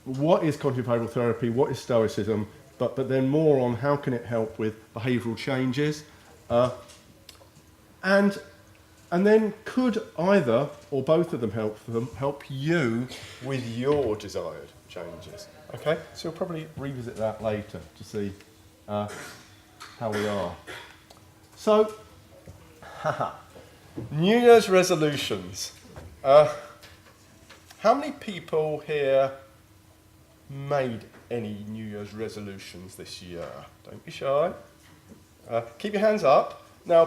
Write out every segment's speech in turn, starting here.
what is cognitive behavioural therapy, what is Stoicism, but then more on how can it help with behavioural changes. And then could either or both of them help you with your desired changes. Okay, so we'll probably revisit that later to see how we are. So, New Year's resolutions. How many people here made any New Year's resolutions this year? Don't be shy. Keep your hands up. Now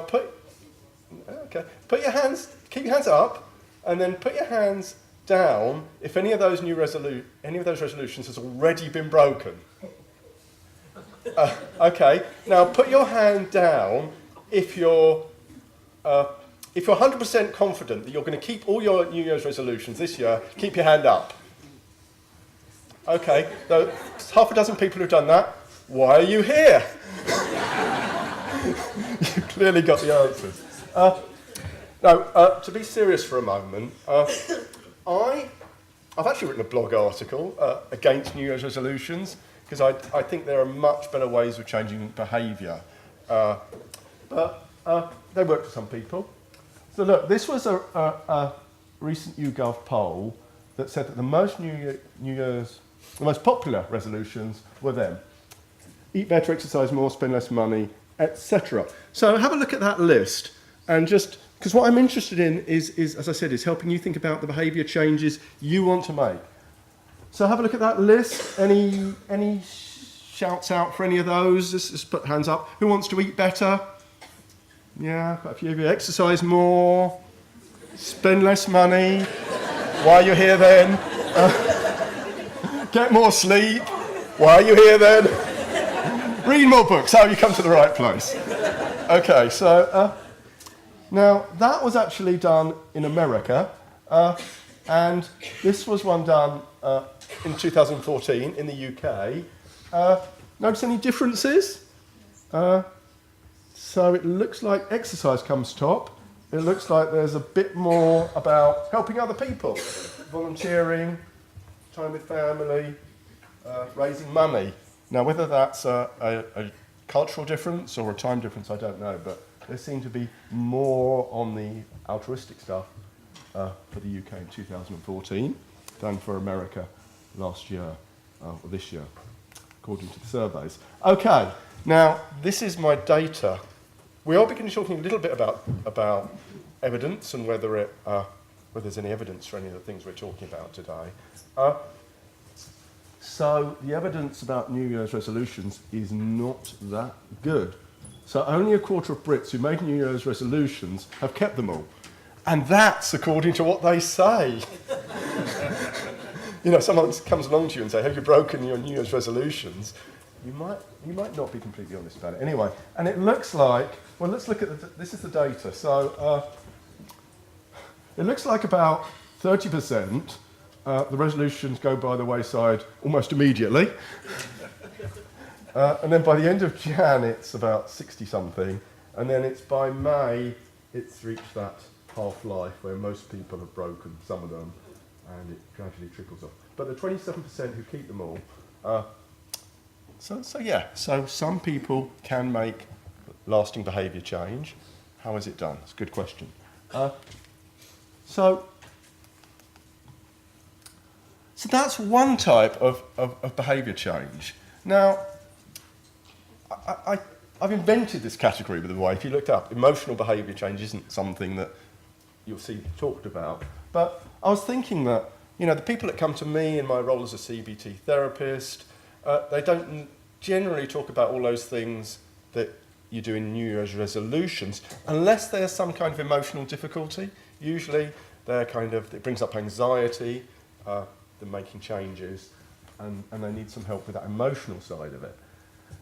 keep your hands up, and then put your hands down if any of those resolutions has already been broken. Okay. Now put your hand down if you're 100% confident that you're going to keep all your New Year's resolutions this year. Keep your hand up. Okay. So half a dozen people who've done that. Why are you here? You clearly got the answers. To be serious for a moment, I've actually written a blog article against New Year's resolutions because I think there are much better ways of changing behaviour. But they work for some people. So look, this was a recent YouGov poll that said that the most the most popular resolutions were them. Eat better, exercise more, spend less money, etc. So have a look at that list, and just because what I'm interested in is, as I said, is helping you think about the behaviour changes you want to make. So have a look at that list. Any shouts out for any of those? Just put hands up. Who wants to eat better? Yeah, quite a few of you. Exercise more, spend less money. Why are you here then? Get more sleep. Why are you here then? Read more books. Oh, you come to the right place. Okay, so now that was actually done in America, and this was one done in 2014 in the UK. Notice any differences? So it looks like exercise comes top. It looks like there's a bit more about helping other people, volunteering, time with family, raising money. Now, whether that's a cultural difference or a time difference, I don't know, but there seemed to be more on the altruistic stuff for the UK in 2014 than for America last year, or this year, according to the surveys. Okay, now this is my data. We are beginning talking a little bit about evidence and whether there's any evidence for any of the things we're talking about today. So the evidence about New Year's resolutions is not that good. So only a quarter of Brits who made New Year's resolutions have kept them all. And that's according to what they say. You know, someone comes along to you and say, have you broken your New Year's resolutions? You might not be completely honest about it. Anyway, and it looks like, well, let's look at this is the data. So it looks like about 30% the resolutions go by the wayside almost immediately. And then by the end of Jan, it's about 60-something. And then it's by May, it's reached that half-life where most people have broken some of them, and it gradually trickles off. But the 27% who keep them all, so some people can make lasting behaviour change. How is it done? It's a good question. So that's one type of behaviour change. Now, I've invented this category, by the way. If you looked up, emotional behaviour change isn't something that you'll see talked about. But I was thinking that, you know, the people that come to me in my role as a CBT therapist, they don't generally talk about all those things that you do in New Year's resolutions, unless there's some kind of emotional difficulty. Usually, it brings up anxiety, they're making changes, and they need some help with that emotional side of it.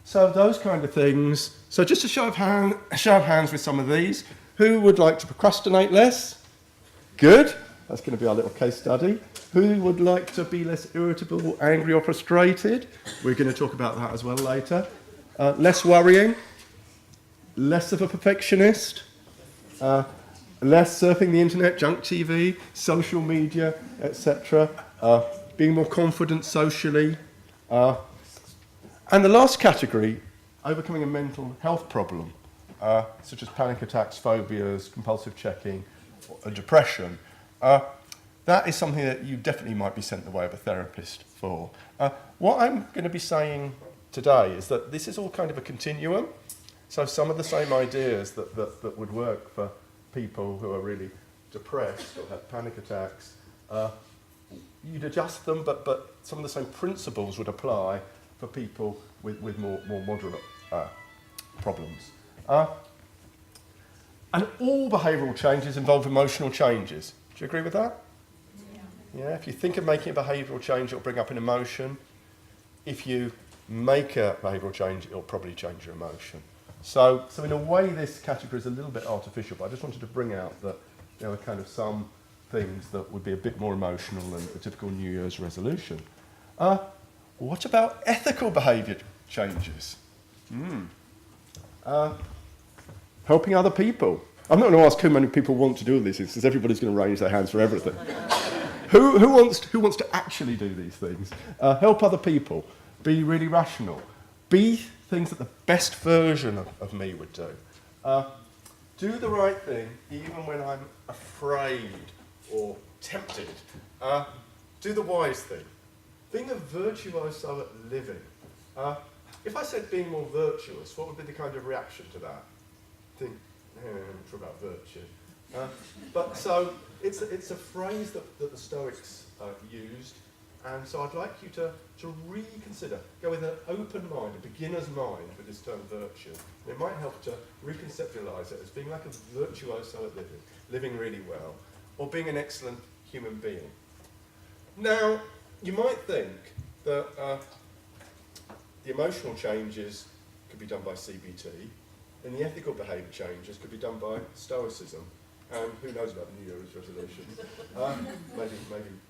So those kind of things. So just a show of hands with some of these. Who would like to procrastinate less? Good. That's going to be our little case study. Who would like to be less irritable, angry, or frustrated? We're going to talk about that as well later. Less worrying. Less of a perfectionist. Less surfing the internet, junk TV, social media, etc. being more confident socially. And the last category, overcoming a mental health problem, such as panic attacks, phobias, compulsive checking, or depression. That is something that you definitely might be sent the way of a therapist for. What I'm going to be saying today is that this is all kind of a continuum. So some of the same ideas that would work for people who are really depressed or have panic attacks, you'd adjust them, but some of the same principles would apply for people with more moderate problems. And all behavioural changes involve emotional changes. Do you agree with that? Yeah, if you think of making a behavioural change, it'll bring up an emotion. If you make a behavioural change, it'll probably change your emotion. So in a way, this category is a little bit artificial, but I just wanted to bring out that there are kind of some things that would be a bit more emotional than a typical New Year's resolution. What about ethical behaviour changes? Helping other people. I'm not going to ask how many people want to do these things, because everybody's going to raise their hands for everything. Who wants to actually do these things? Help other people. Be really rational. Be things that the best version of me would do. Do the right thing even when I'm afraid or tempted. Do the wise thing. Being a virtuoso at living. If I said being more virtuous, what would be the kind of reaction to that? Think, I'm not sure about virtue. But so it's a phrase that the Stoics used, and so I'd like you to reconsider, go with an open mind, a beginner's mind with this term virtue. And it might help to reconceptualise it as being like a virtuoso at living really well, or being an excellent human being. Now, you might think that the emotional changes could be done by CBT, and the ethical behaviour changes could be done by Stoicism. And who knows about the New Year's resolutions? Maybe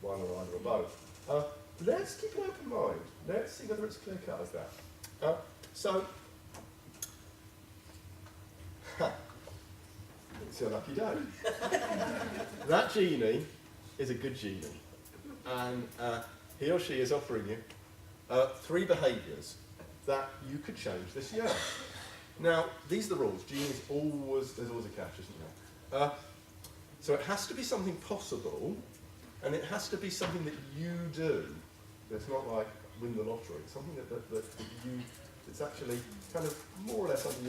one or either or both. Let's keep an open mind. Let's see whether it's clear cut as that. It's your lucky day. That genie is a good genie, and he or she is offering you 3 behaviours that you could change this year. Now, these are the rules. Genie's there's always a catch, isn't there? So it has to be something possible, and it has to be something that you do. It's not like win the lottery. It's something it's actually kind of more or less under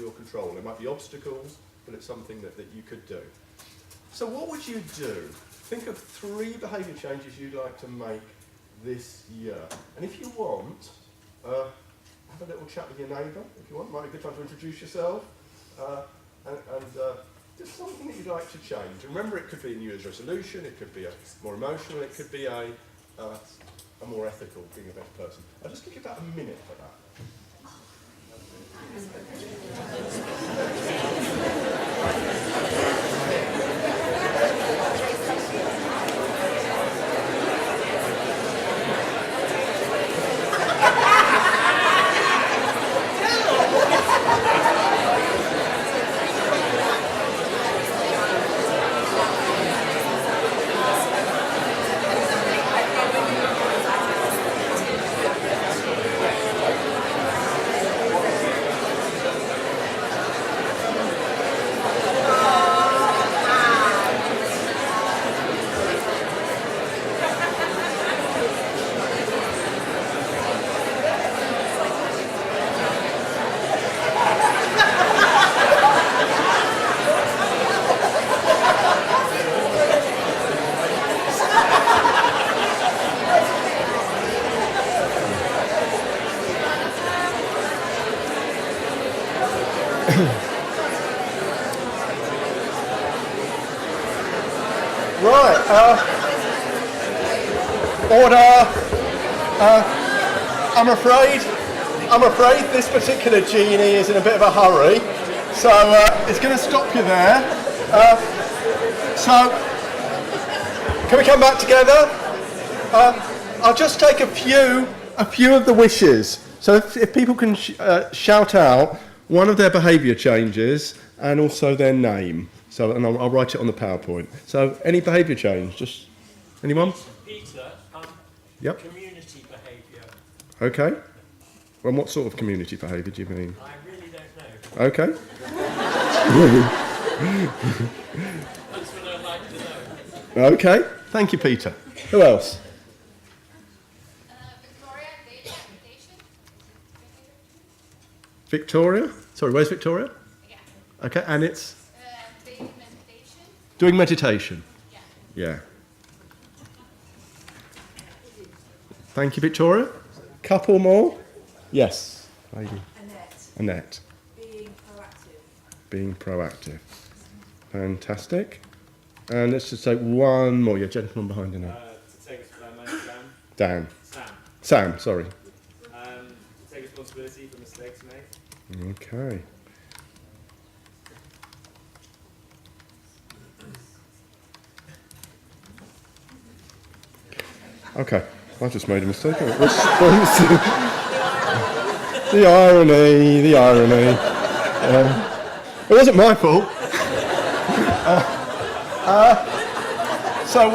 your control. There might be obstacles, but it's something that you could do. So what would you do? Think of 3 behaviour changes you'd like to make this year. And if you want, have a little chat with your neighbour, if you want. Might be a good time to introduce yourself. And just something that you'd like to change. And remember, it could be a New Year's resolution, it could be a more emotional, it could be a more ethical, being a better person. I'll just give you about a minute for that. Order. I'm afraid this particular genie is in a bit of a hurry, so it's going to stop you there. So, can we come back together? I'll just take a few of the wishes. So if people can shout out one of their behaviour changes and also their name. So, and I'll write it on the PowerPoint. So any behaviour change, just anyone? Peter, Yep. Community behaviour. Okay. Well, what sort of community behaviour do you mean? I really don't know. Okay. That's what I'd like to know. Okay. Thank you, Peter. Who else? Victoria, daily meditation. Victoria? Sorry, where's Victoria? Yeah. Okay, and it's? Daily meditation. Doing meditation. Yeah. Yeah. Thank you, Victoria. Couple more? Yes, lady. Annette. Being proactive. Fantastic. And let's just take one more. Yeah, gentleman behind you now. To take responsibility. Dan. Sam. Sam, sorry. To take responsibility for mistakes made. Okay. Okay, I just made a mistake. Response. The irony. It wasn't my fault. So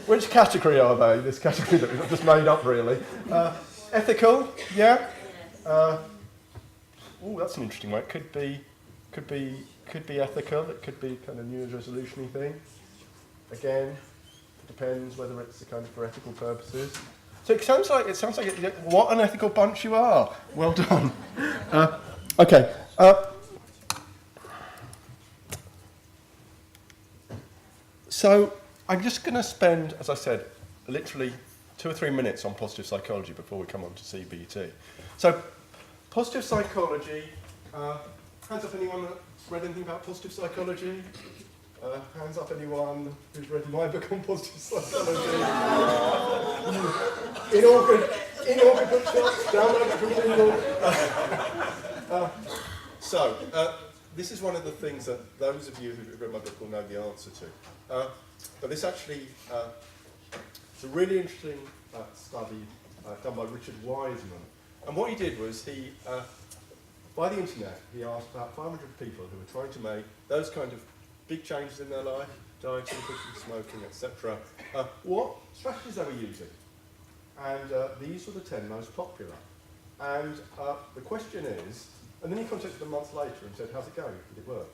which category are they? This category that we've just made up, really. Ethical, yeah. Oh, that's an interesting one. It could be ethical. It could be kind of New Year's resolution-y thing. Again, it depends whether it's kind of for ethical purposes. So it sounds like what an ethical bunch you are. Well done. Okay. So I'm just going to spend, as I said, literally 2 or 3 minutes on positive psychology before we come on to CBT. So positive psychology, hands up anyone that's read anything about positive psychology? Hands up anyone who's read my book on positive psychology? in all good bookshops, download it from Kindle. So this is one of the things that those of you who've read my book will know the answer to. But this actually, it's a really interesting study done by Richard Wiseman. And what he did was he, by the internet, he asked about 500 people who were trying to make those kind of big changes in their life, dieting, cooking, smoking, etc. What strategies they were using. And these were the 10 most popular. And the question is, and then he contacted them months later and said, how's it going? Did it work?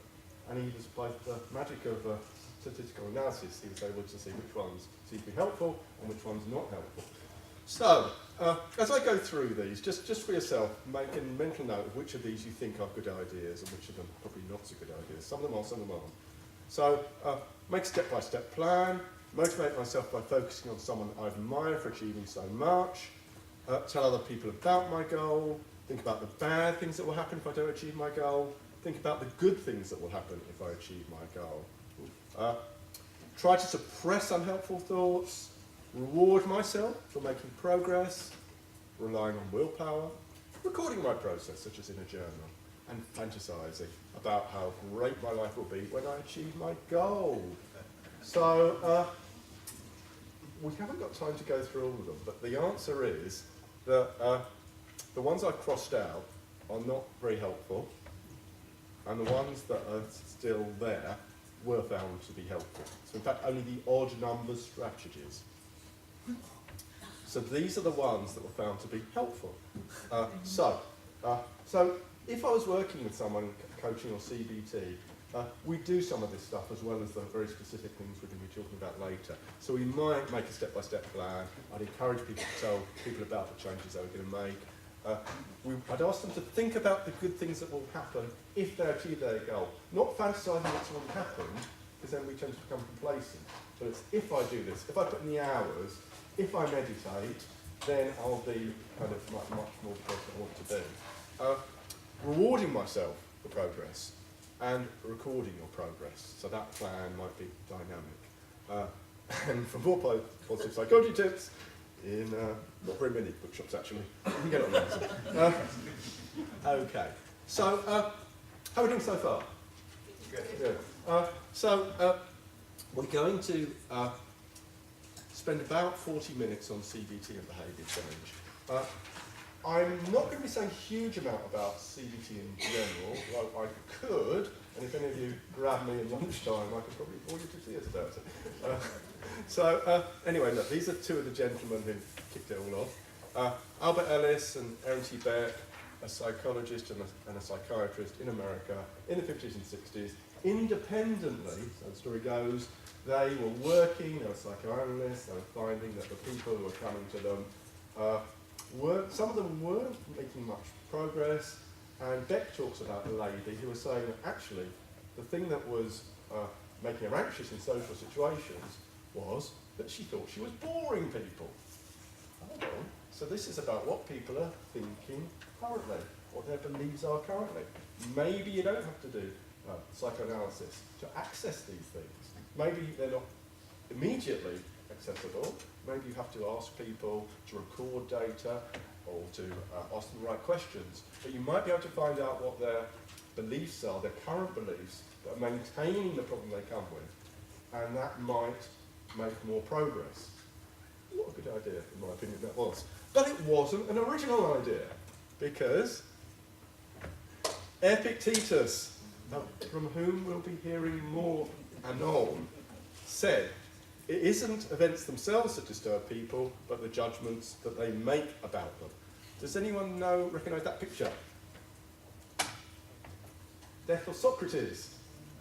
And he was, by the magic of statistical analysis, he was able to see which ones seemed to be helpful and which ones not helpful. So, as I go through these, just for yourself, make a mental note of which of these you think are good ideas and which of them probably not so good ideas. Some of them are, some of them aren't. So, make a step-by-step plan, motivate myself by focusing on someone I admire for achieving so much, tell other people about my goal, think about the bad things that will happen if I don't achieve my goal, think about the good things that will happen if I achieve my goal. Try to suppress unhelpful thoughts, reward myself for making progress, relying on willpower, recording my process, such as in a journal, and fantasizing about how great my life will be when I achieve my goal. So, we haven't got time to go through all of them, but the answer is that the ones I've crossed out are not very helpful, and the ones that are still there were found to be helpful. So in fact, only the odd numbers strategies. So these are the ones that were found to be helpful. So if I was working with someone, coaching or CBT, we do some of this stuff as well as the very specific things we're going to be talking about later. So we might make a step-by-step plan. I'd encourage people to tell people about the changes they were going to make. I'd ask them to think about the good things that will happen if they achieve their goal. Not fantasising what's already happened, because then we tend to become complacent. But it's if I do this, if I put in the hours, if I meditate, then I'll be kind of much more the person I want to be. Rewarding myself for progress and recording your progress. So that plan might be dynamic. And for more positive psychology tips, in not very many bookshops actually. You can get it on Amazon. Okay, so how are we doing so far? Good. So we're going to spend about 40 minutes on CBT and behaviour change. I'm not going to be saying a huge amount about CBT in general, though I could, And if any of you grab me at lunchtime, I could probably bore you to tears about it. Anyway, look, these are two of the gentlemen who kicked it all off. Albert Ellis and Aaron T. Beck, a psychologist and a psychiatrist in America in the 50s and 60s, independently, so the story goes, they were working, they were psychoanalysts, they were finding that the people who were coming to them, some of them weren't making much progress, and Beck talks about a lady who was saying that actually the thing that was making her anxious in social situations was that she thought she was boring people. Hold on. So this is about what people are thinking currently, what their beliefs are currently. Maybe you don't have to do psychoanalysis to access these things. Maybe they're not immediately accessible. Maybe you have to ask people to record data or to ask them the right questions. But you might be able to find out what their beliefs are, their current beliefs, that are maintaining the problem they come with, and that might make more progress. What a good idea, in my opinion, that was. But it wasn't an original idea, because Epictetus, from whom we'll be hearing more anon, said, it isn't events themselves that disturb people, but the judgments that they make about them. Does anyone recognise that picture? Death of Socrates.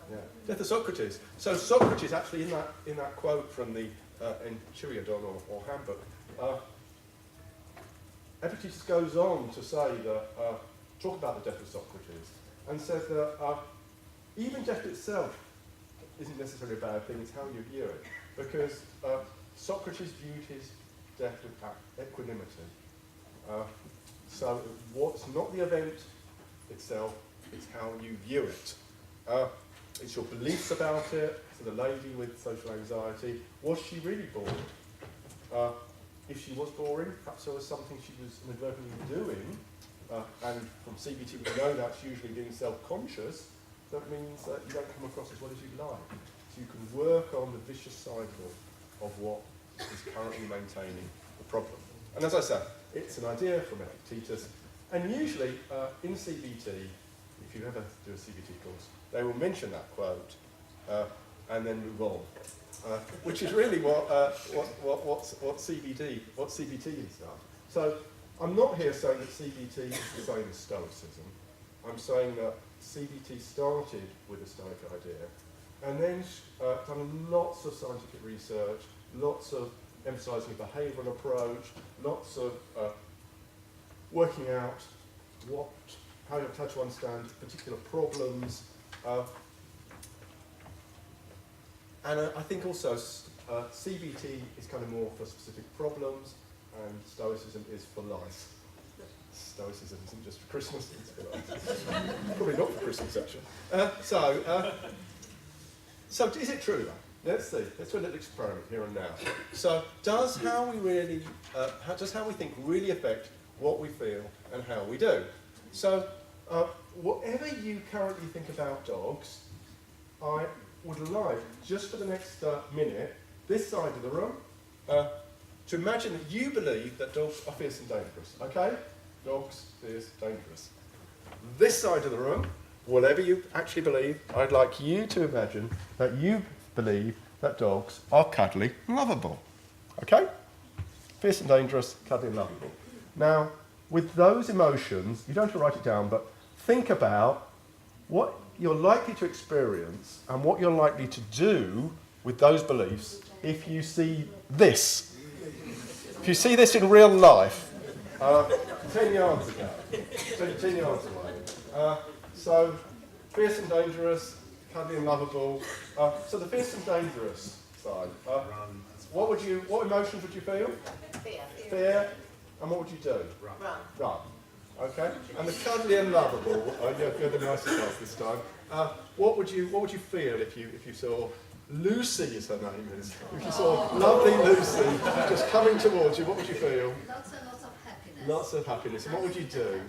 Yeah. Death of Socrates. So Socrates, actually, in that quote from the Enchiridion or Handbook, Epictetus goes on to say that, talk about the death of Socrates, and says that even death itself isn't necessarily a bad thing, it's how you view it. Because Socrates viewed his death with equanimity. So what's not the event itself, it's how you view it. It's your beliefs about it. So the lady with social anxiety, was she really bored? If she was boring, perhaps there was something she was inadvertently doing, and from CBT we know that's usually being self-conscious. That means that you don't come across as well as you'd like. So you can work on the vicious cycle of what is currently maintaining the problem. And as I said, it's an idea from Epictetus, and usually in CBT, if you ever do a CBT course, they will mention that quote and then move on, which is really what CBT is done. So I'm not here saying that CBT is the same as Stoicism. I'm saying that CBT started with a Stoic idea, and then done lots of scientific research, lots of emphasising a behavioural approach, lots of working out how to understand particular problems, and I think also CBT is kind of more for specific problems, and Stoicism is for life. Stoicism isn't just for Christmas, it's for life. Probably not for Christmas, actually. So is it true, though? Let's see. Let's do a little experiment here and now. So does how we think really affect what we feel and how we do? So whatever you currently think about dogs, I would like, just for the next minute, this side of the room, to imagine that you believe that dogs are fierce and dangerous. Okay? Dogs, fierce, dangerous. This side of the room, whatever you actually believe, I'd like you to imagine that you believe that dogs are cuddly and lovable. Okay? Fierce and dangerous, cuddly and lovable. Now, with those emotions, you don't have to write it down, but think about what you're likely to experience and what you're likely to do with those beliefs if you see this. If you see this in real life, 10 yards ago, 10 yards away. So, fierce and dangerous, cuddly and lovable. So the fierce and dangerous side. What emotions would you feel? Fear. And what would you do? Run. Okay. And the cuddly and lovable. You're the nicest class this time. What would you feel if you saw Lucy, as her name is? If you saw lovely Lucy just coming towards you, what would you feel? Lots and lots of happiness. Lots of happiness. And what would you do?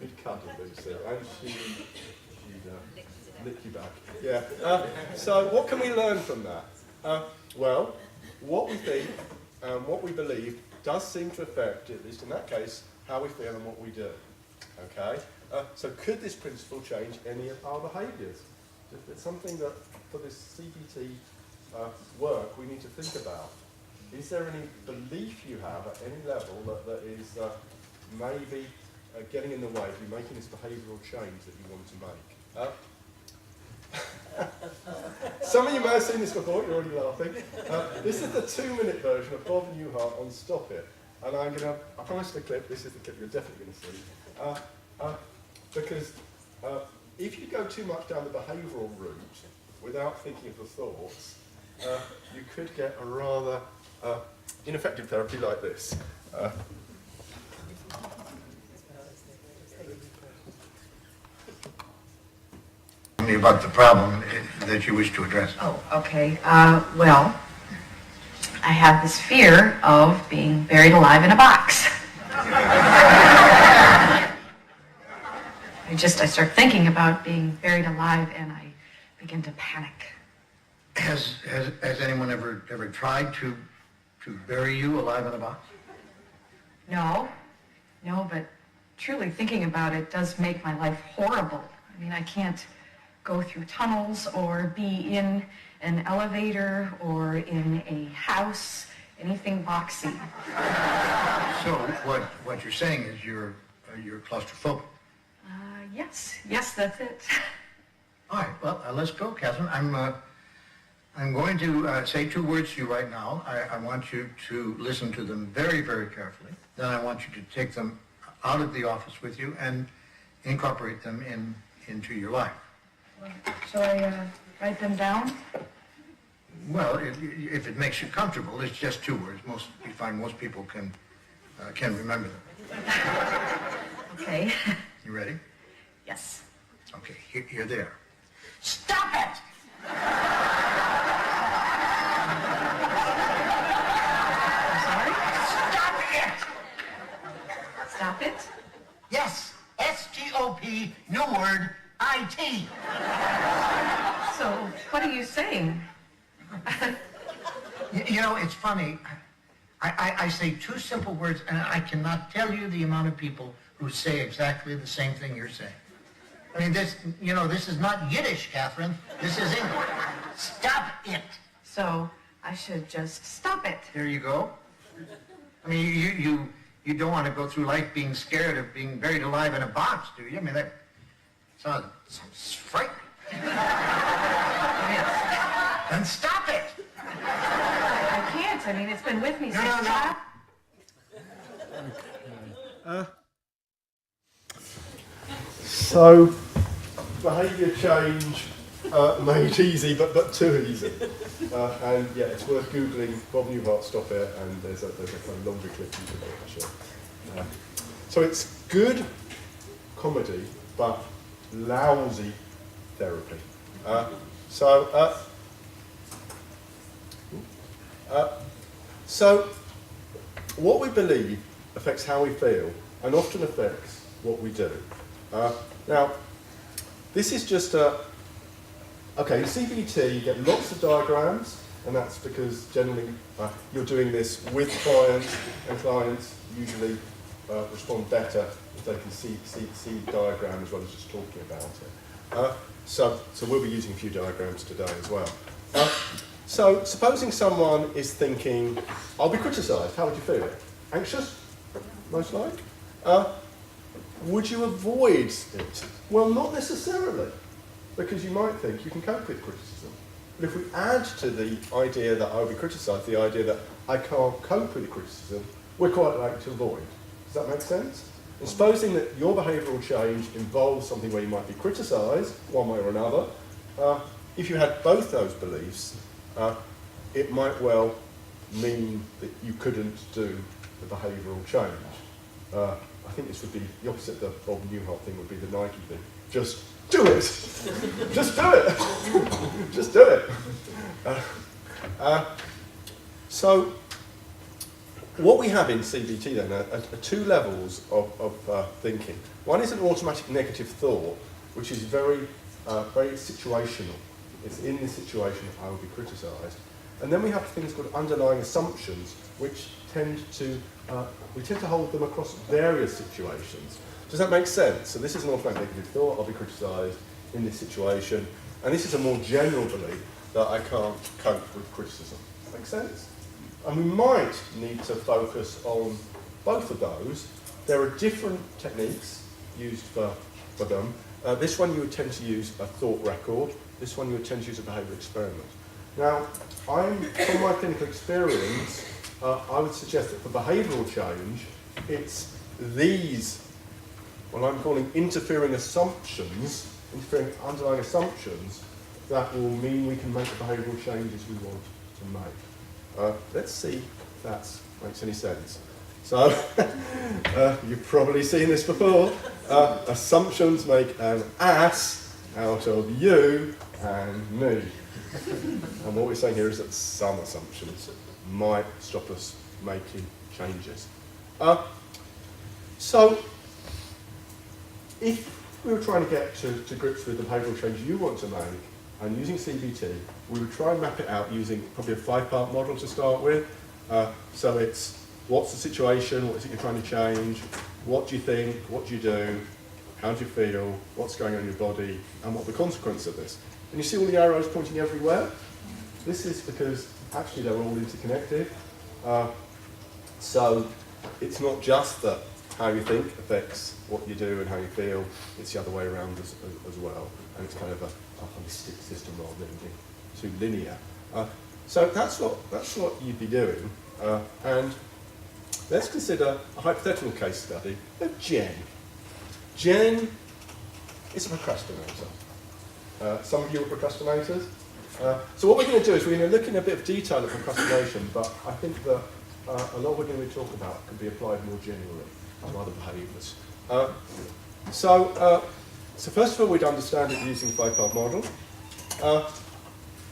You'd cuddle Lucy, and she'd lick you back. Yeah. So what can we learn from that? Well, what we think and what we believe does seem to affect, at least in that case, how we feel and what we do. Okay? So could this principle change any of our behaviours? It's something that, for this CBT work, we need to think about. Is there any belief you have at any level that is maybe getting in the way of you making this behavioural change that you want to make? Some of you may have seen this before, you're already laughing. This is the 2-minute version of Bob Newhart on Stop It. And I promised the clip, this is the clip you're definitely going to see. Because if you go too much down the behavioural route without thinking of the thoughts, you could get a rather ineffective therapy like this. About the problem that you wish to address. Oh, okay. Well, I have this fear of being buried alive in a box. I start thinking about being buried alive and I begin to panic. Has anyone ever tried to bury you alive in a box? No, but truly thinking about it does make my life horrible. I mean, I can't go through tunnels or be in an elevator or in a house, anything boxy. So what you're saying is you're claustrophobic. Yes, that's it. All right, well, let's go, Catherine. I'm going to say 2 words to you right now. I want you to listen to them very, very carefully. Then I want you to take them out of the office with you and incorporate them into your life. Shall I write them down? Well, if it makes you comfortable, it's just 2 words. You find most people can remember them. Okay. You ready? Yes. Okay, here they are. Stop it! I'm sorry? Stop it! Stop it? Yes, S-T-O-P, new word, I-T. So, what are you saying? You know, it's funny. I say 2 simple words, and I cannot tell you the amount of people who say exactly the same thing you're saying. I mean, this is not Yiddish, Catherine. This is English. Stop it. So, I should just stop it. There you go. I mean, you don't want to go through life being scared of being buried alive in a box, do you? I mean, that sounds frightening. Yes. Then stop it. I can't. I mean, it's been with me since No. child. So, behaviour change made easy, but too easy. And yeah, it's worth Googling Bob Newhart Stop It, and there's a kind of longer clip you can watch. So it's good comedy, but lousy therapy. So what we believe affects how we feel, and often affects what we do. Now, this is just okay, in CBT you get lots of diagrams, and that's because generally you're doing this with clients, and clients usually respond better if they can see the diagram as well as just talking about it. So we'll be using a few diagrams today as well. So supposing someone is thinking, I'll be criticised, how would you feel? Anxious, most like? Would you avoid it? Well, not necessarily, because you might think you can cope with criticism. But if we add to the idea that I'll be criticised, the idea that I can't cope with criticism, we're quite likely to avoid. Does that make sense? And supposing that your behavioural change involves something where you might be criticised, one way or another, if you had both those beliefs, it might well mean that you couldn't do the behavioural change. I think this would be the opposite of the Bob Newhart thing, would be the Nike thing. Just do it! Just do it! Just do it! So, what we have in CBT then are 2 levels of thinking. One is an automatic negative thought, which is very situational. It's in this situation I will be criticised. And then we have things called underlying assumptions, which we tend to hold them across various situations. Does that make sense? So this is an automatic negative thought, I'll be criticised in this situation, and this is a more general belief that I can't cope with criticism. Make sense? And we might need to focus on both of those. There are different techniques used for them. This one you would tend to use a thought record. This one you would tend to use a behaviour experiment. Now, from my clinical experience, I would suggest that for behavioural change, it's these, what I'm calling interfering underlying assumptions, that will mean we can make the behavioural changes we want to make. Let's see if that makes any sense. So, you've probably seen this before. Assumptions make an ass out of you and me. And what we're saying here is that some assumptions might stop us making changes. So, if we were trying to get to grips with the behavioural change you want to make, and using CBT, we would try and map it out using probably a 5-part model to start with. So it's, what's the situation, what is it you're trying to change, what do you think, what do you do, how do you feel, what's going on in your body, and what are the consequences of this. And you see all the arrows pointing everywhere? This is because actually they're all interconnected. So it's not just that how you think affects what you do and how you feel, it's the other way around as well. And it's kind of a holistic system rather than being too linear. So that's what you'd be doing. And let's consider a hypothetical case study of Jen. Jen is a procrastinator. Some of you are procrastinators. So what we're going to do is we're going to look in a bit of detail at procrastination, but I think that a lot we're going to talk about can be applied more generally to other behaviours. So first of all, we'd understand it using the 5-part model.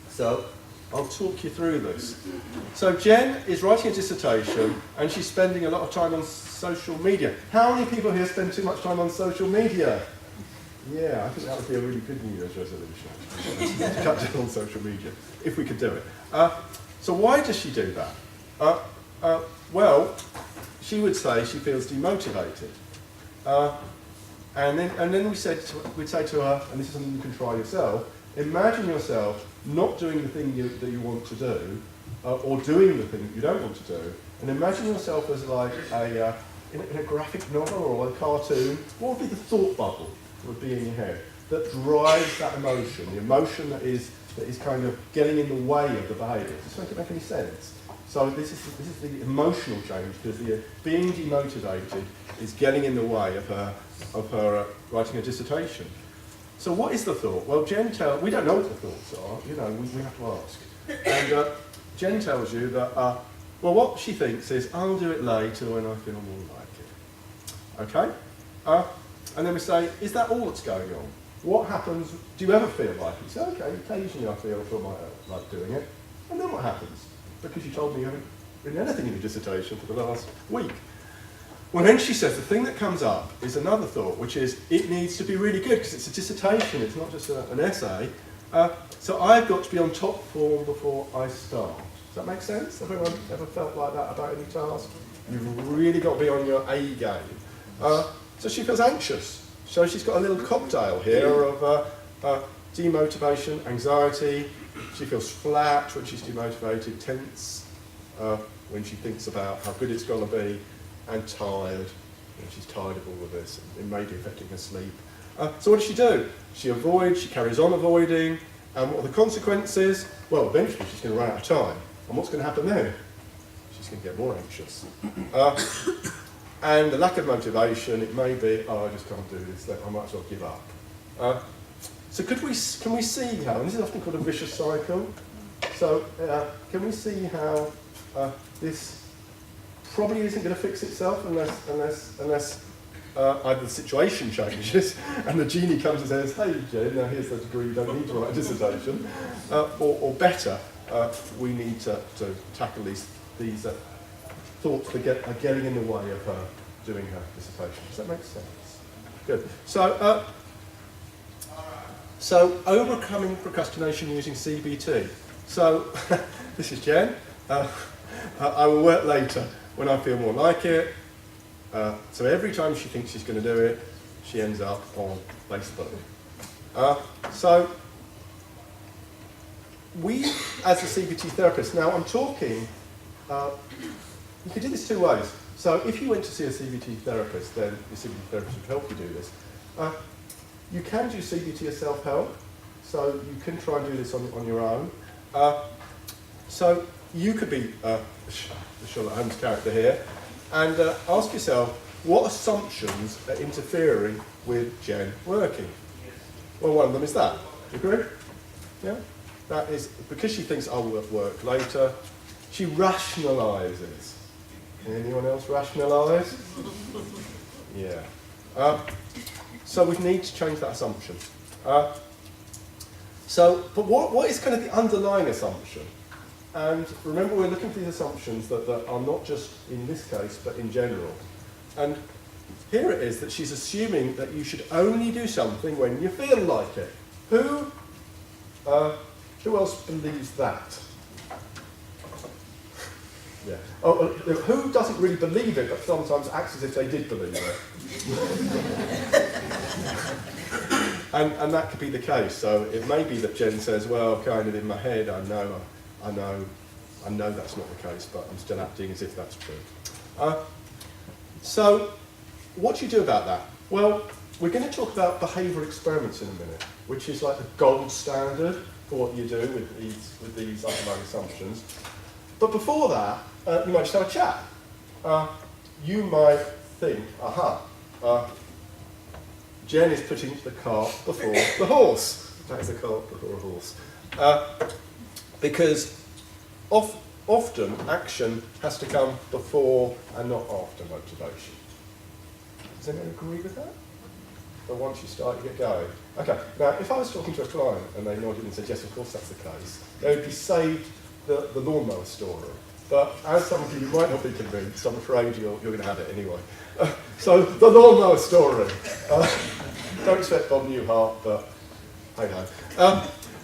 So I'll talk you through this. So Jen is writing a dissertation, and she's spending a lot of time on social media. How many people here spend too much time on social media? Yeah, I think that would be a really good New Year's resolution, actually, to cut down on social media, if we could do it. So why does she do that? Well, she would say she feels demotivated. And then we'd say to her, and this is something you can try yourself, imagine yourself not doing the thing that you want to do, or doing the thing that you don't want to do, and imagine yourself as like in a graphic novel or a cartoon. What would be the thought bubble that would be in your head that drives that emotion, the emotion that is kind of getting in the way of the behaviour? Does this make any sense? So this is the emotional change, because the being demotivated is getting in the way of her writing a dissertation. So what is the thought? Well, we don't know what the thoughts are. You know, we have to ask. And Jen tells you that, well, what she thinks is, I'll do it later when I feel more like it. Okay? And then we say, is that all that's going on? What happens? Do you ever feel like it? You say, okay, occasionally I feel like doing it. And then what happens? Because you told me you haven't written anything in your dissertation for the last week. Well, then she says the thing that comes up is another thought, which is it needs to be really good because it's a dissertation, it's not just an essay. So I've got to be on top form before I start. Does that make sense? Have anyone ever felt like that about any task? You've really got to be on your A game. So she feels anxious. So she's got a little cocktail here of demotivation, anxiety. She feels flat when she's demotivated, tense when she thinks about how good it's going to be, and tired. She's tired of all of this. It may be affecting her sleep. So what does she do? She avoids, she carries on avoiding, and what are the consequences? Well, eventually she's going to run out of time. And what's going to happen then? She's going to get more anxious. And the lack of motivation, it may be, oh, I just can't do this, I might as well give up. So can we see how, and this is often called a vicious cycle, so can we see how this probably isn't going to fix itself unless either the situation changes and the genie comes and says, hey Jen, now here's the degree, you don't need to write a dissertation, or better, we need to tackle these thoughts that are getting in the way of her doing her dissertation. Does that make sense? Good. So overcoming procrastination using CBT. So this is Jen. I will work later when I feel more like it. So every time she thinks she's going to do it, she ends up on Facebook. So we, as a CBT therapist, now I'm talking, you could do this two ways. So if you went to see a CBT therapist, then the CBT therapist would help you do this. You can do CBT as self-help, so you can try and do this on your own. So you could be the Sherlock Holmes character here, and ask yourself, what assumptions are interfering with Jen working? Well, one of them is that. Do you agree? Yeah? That is, because she thinks I'll work later, she rationalises. Anyone else rationalise? Yeah. So we need to change that assumption. But what is kind of the underlying assumption? And remember, we're looking for these assumptions that are not just in this case, but in general. And here it is that she's assuming that you should only do something when you feel like it. Who else believes that? Yeah. Oh, who doesn't really believe it, but sometimes acts as if they did believe it? and that could be the case. So it may be that Jen says, well, kind of in my head, I know that's not the case, but I'm still acting as if that's true. So what do you do about that? Well, we're going to talk about behavioural experiments in a minute, which is like the gold standard for what you do with these underlying assumptions. But before that, you might just have a chat. You might think, Jen is putting the cart before the horse. That is a cart before a horse. Because often action has to come before and not after motivation. Does anyone agree with that? But once you start, you get going. Okay, now if I was talking to a client and they nodded and said, yes, of course that's the case, they would be saved the lawnmower story. But as some of you might not be convinced, I'm afraid you're going to have it anyway. So the lawnmower story. Don't expect Bob Newhart, but hey ho.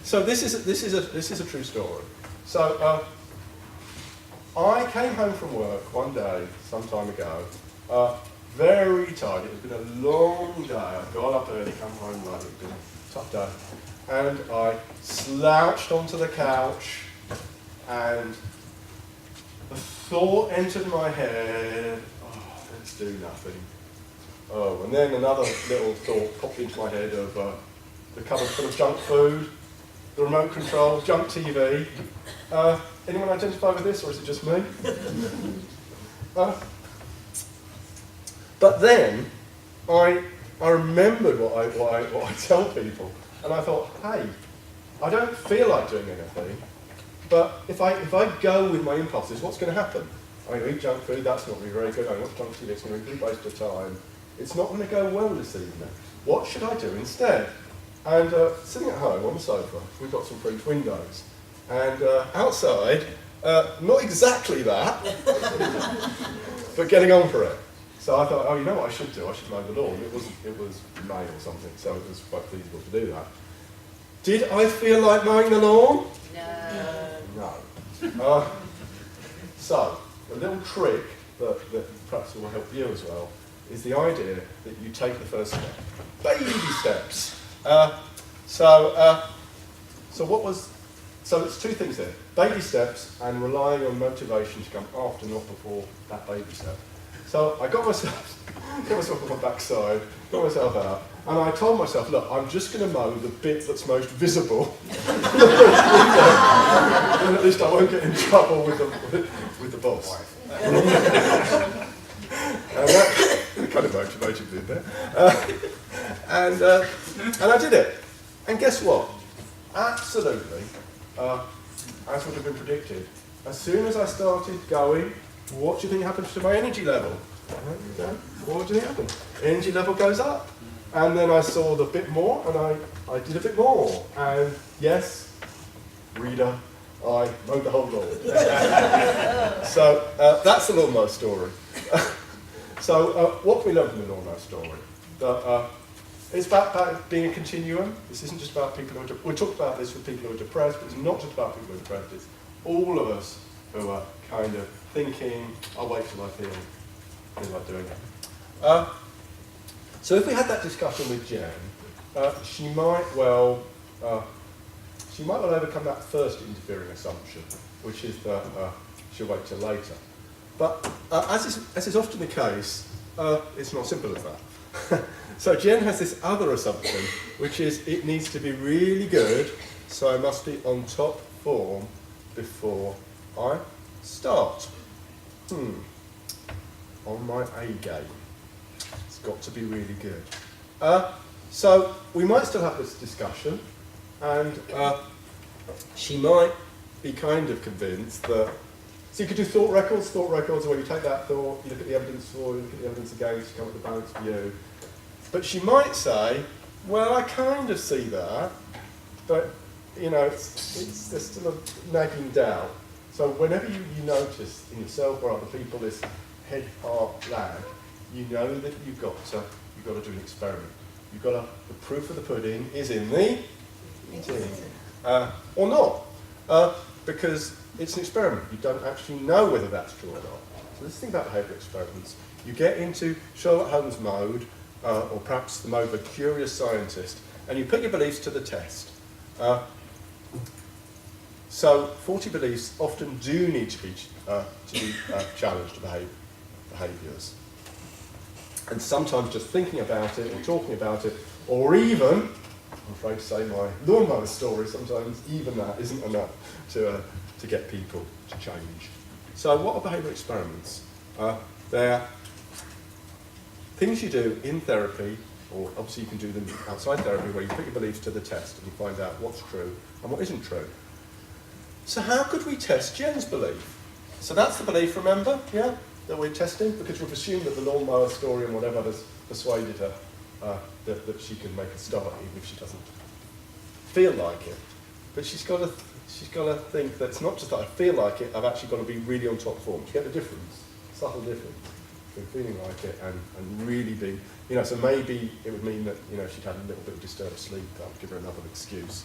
So this is a true story. So I came home from work one day, some time ago, very tired. It had been a long day. I got up early, come home late. It had been a tough day. And I slouched onto the couch, and the thought entered my head, oh, let's do nothing. Oh, and then another little thought popped into my head of the cupboard full of junk food, the remote control, junk TV. Anyone identify with this, or is it just me? But then I remembered what I tell people, and I thought, hey, I don't feel like doing anything, but if I go with my impulses, what's going to happen? I'm going to eat junk food, that's not going to be very good. I watch junk TV, it's going to be a good waste of time. It's not going to go well this evening. What should I do instead? And sitting at home on the sofa, we've got some French windows. And outside, not exactly that, but getting on for it. So I thought, oh, you know what I should do? I should mow the lawn. It was May or something, so it was quite feasible to do that. Did I feel like mowing the lawn? No. So, a little trick that perhaps will help you as well is the idea that you take the first step. Baby steps. So it's two things there. Baby steps and relying on motivation to come after, not before that baby step. So I got myself on my backside, got myself out, and I told myself, look, I'm just going to mow the bit that's most visible. And at least I won't get in trouble with the boss. And that kind of motivated me there. And I did it. And guess what? Absolutely, as would have been predicted, as soon as I started going, what do you think happens to my energy level? What do you think happened? Energy level goes up. And then I saw the bit more, and I did a bit more. And yes, reader, I mowed the whole lawn. So that's the lawnmower story. So what can we learn from the lawnmower story? It's about being a continuum. This isn't just about people who are we talk about this with people who are depressed, but it's not just about people who are depressed. It's all of us who are kind of thinking, I'll wait till I feel like doing it. So if we had that discussion with Jen, she might well overcome that first interfering assumption, which is that she'll wait till later. But as is often the case, it's not simple as that. So Jen has this other assumption, which is it needs to be really good, so I must be on top form before I start. On my A game. It's got to be really good. So we might still have this discussion, and she might be kind of convinced that, so you could do thought records where you take that thought, you look at the evidence for, you look at the evidence against, you come up with a balanced view. But she might say, well, I kind of see that, but there's still a nagging doubt. So whenever you notice in yourself or other people this head-heart lag, you know that you've got to do an experiment. The proof of the pudding is in the eating, or not, because it's an experiment. You don't actually know whether that's true or not. So this thing about behaviour experiments, you get into Sherlock Holmes mode, or perhaps the mode of a curious scientist, and you put your beliefs to the test. So 40 beliefs often do need to be challenged behaviours. And sometimes just thinking about it or talking about it, or even, I'm afraid to say my lawnmower story, sometimes even that isn't enough to get people to change. So what are behaviour experiments? They're things you do in therapy, or obviously you can do them outside therapy, where you put your beliefs to the test and you find out what's true and what isn't true. So how could we test Jen's belief? So that's the belief, remember, yeah, that we're testing, because we've assumed that the lawnmower story and whatever has persuaded her that she can make a start even if she doesn't feel like it. But she's got to think that it's not just that I feel like it, I've actually got to be really on top form. Do you get the difference? Subtle difference between feeling like it and really be, so maybe it would mean that, she'd had a little bit of disturbed sleep. That would give her another excuse.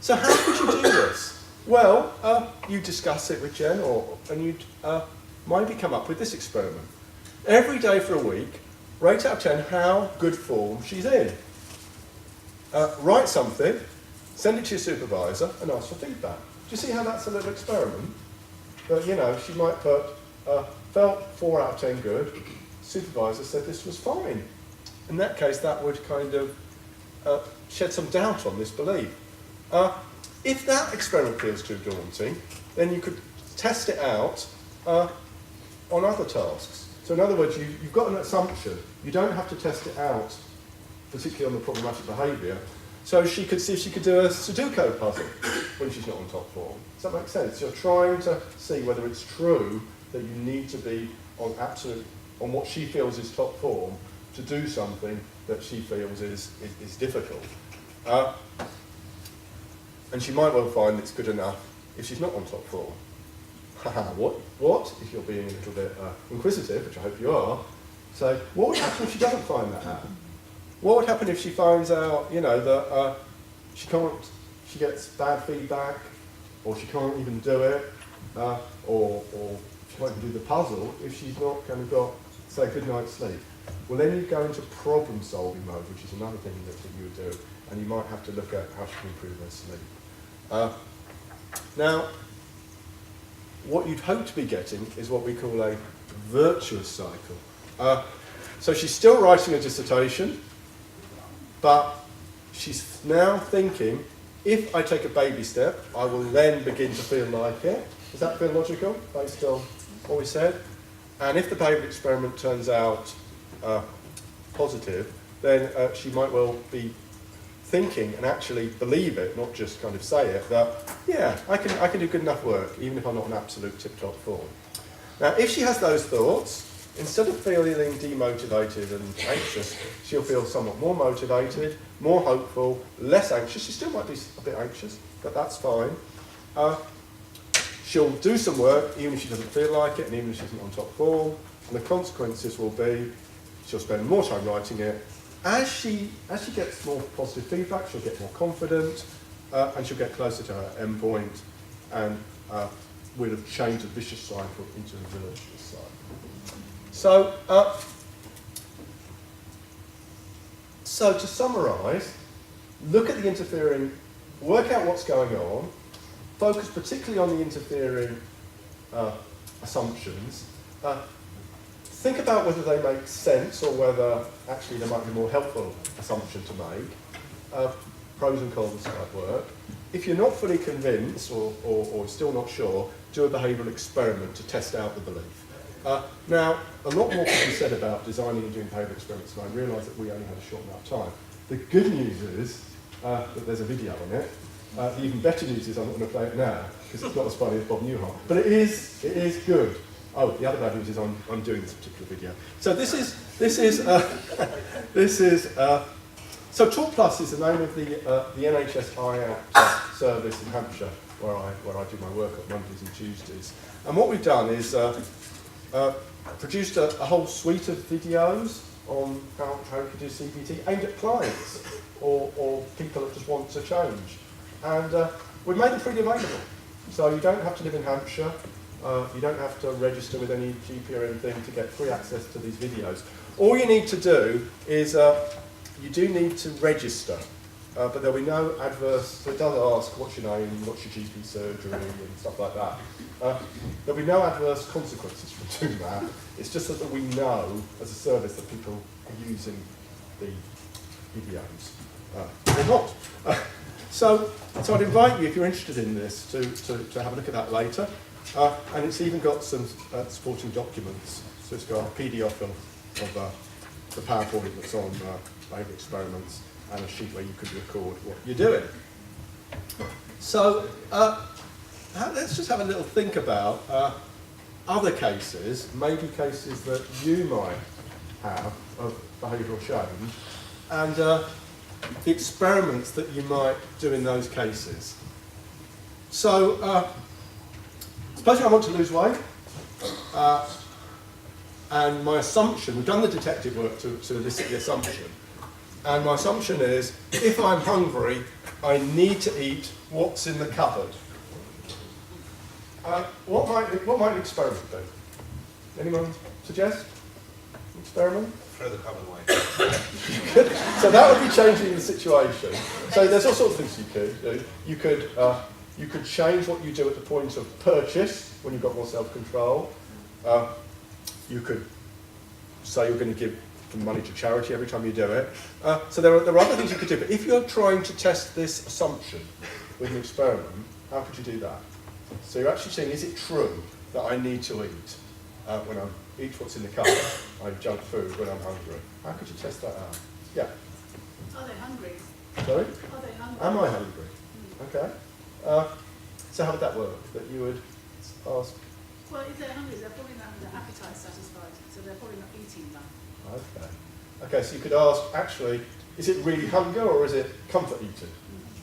So how could you do this? Well, you discuss it with Jen, and you'd maybe come up with this experiment. Every day for a week, rate out of 10 how good form she's in. Write something, send it to your supervisor, and ask for feedback. Do you see how that's a little experiment? But, she might put, felt 4 out of 10 good, supervisor said this was fine. In that case, that would kind of shed some doubt on this belief. If that experiment feels too daunting, then you could test it out on other tasks. So in other words, you've got an assumption. You don't have to test it out, particularly on the problematic behaviour. So she could see if she could do a Sudoku puzzle when she's not on top form. Does that make sense? You're trying to see whether it's true that you need to be on what she feels is top form to do something that she feels is difficult. And she might well find it's good enough if she's not on top form. What? If you're being a little bit inquisitive, which I hope you are, say, what would happen if she doesn't find that out? What would happen if she finds out, that she gets bad feedback, or she can't even do it, or she can't even do the puzzle if she's not kind of got, say, a good night's sleep? Well, then you go into problem-solving mode, which is another thing that you would do, and you might have to look at how she can improve her sleep. Now, what you'd hope to be getting is what we call a virtuous cycle. So she's still writing a dissertation, but she's now thinking, if I take a baby step, I will then begin to feel like it. Does that feel logical, based on what we said? And if the behaviour experiment turns out positive, then she might well be thinking and actually believe it, not just kind of say it, that, yeah, I can do good enough work, even if I'm not in absolute tip-top form. Now, if she has those thoughts, instead of feeling demotivated and anxious, she'll feel somewhat more motivated, more hopeful, less anxious. She still might be a bit anxious, but that's fine. She'll do some work, even if she doesn't feel like it, and even if she isn't on top form, and the consequences will be she'll spend more time writing it. As she gets more positive feedback, she'll get more confident, and she'll get closer to her endpoint, and we'll have changed the vicious cycle into a virtuous cycle. So So to summarise, look at the interfering, work out what's going on, focus particularly on the interfering assumptions, think about whether they make sense or whether actually there might be a more helpful assumption to make, pros and cons type work. If you're not fully convinced or still not sure, do a behavioural experiment to test out the belief. Now, a lot more can be said about designing and doing behavioural experiments, and I realise that we only had a short amount of time. The good news is that there's a video on it. The even better news is I'm not going to play it now, because it's not as funny as Bob Newhart. But it is good. Oh, the other bad news is I'm doing this particular video. So so Talk Plus is the name of the NHS IAPT service in Hampshire, where I do my work on Mondays and Tuesdays. And what we've done is produced a whole suite of videos on how to do CBT aimed at clients or people that just want to change. And we've made them freely available. So you don't have to live in Hampshire, you don't have to register with any GP or anything to get free access to these videos. All you need to do is, you do need to register, but there'll be no adverse, so it does ask what's your name, what's your GP surgery and stuff like that. There'll be no adverse consequences from doing that. It's just that we know as a service that people are using the videos or not. So I'd invite you, if you're interested in this, to have a look at that later. And it's even got some supporting documents. So it's got a PDF of the PowerPoint that's on behavioural experiments and a sheet where you could record what you're doing. So let's just have a little think about other cases, maybe cases that you might have of behavioural change, and the experiments that you might do in those cases. So, supposing I want to lose weight, and my assumption, we've done the detective work to elicit the assumption, and my assumption is, if I'm hungry, I need to eat what's in the cupboard. What might an experiment do? Anyone suggest an experiment? Throw the cupboard away. So that would be changing the situation. So there's all sorts of things you could do. You could change what you do at the point of purchase when you've got more self-control. You could say you're going to give some money to charity every time you do it. So there are other things you could do. But if you're trying to test this assumption with an experiment, how could you do that? So you're actually saying, is it true that I need to eat when I eat what's in the cupboard? I junk food when I'm hungry. How could you test that out? Yeah. Are they hungry? Sorry? Are they hungry? Am I hungry? Okay. So how would that work? That you would ask? Well, if they're hungry, they're probably not having their appetite satisfied, so they're probably not eating enough. Okay. Okay, so you could ask, actually, is it really hunger or is it comfort eating?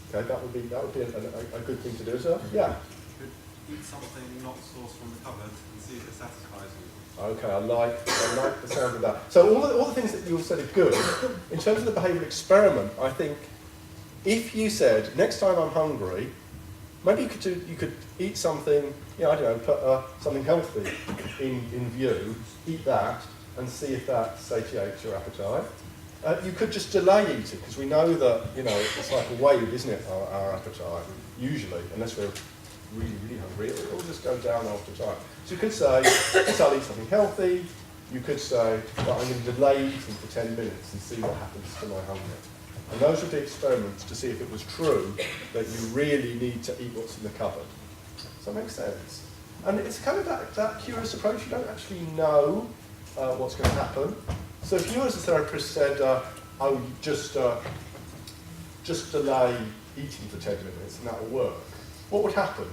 Okay, that would be a good thing to do. So, yeah. You could eat something not sourced from the cupboard and see if it satisfies you. Okay, I like the sound of that. So all the things that you said are good. In terms of the behavioural experiment, I think if you said, next time I'm hungry, maybe you could eat something, I don't know, put something healthy in view, eat that, and see if that satiates your appetite. You could just delay eating, because we know that, it's like a wave, isn't it, our appetite, usually, unless we're really, really hungry, it will just go down after time. So you could say, I'll eat something healthy. You could say, well, I'm going to delay eating for 10 minutes and see what happens to my hunger. And those would be experiments to see if it was true that you really need to eat what's in the cupboard. Does that make sense? And it's kind of that curious approach. You don't actually know what's going to happen. So if you as a therapist said, oh, just delay eating for 10 minutes and that will work, what would happen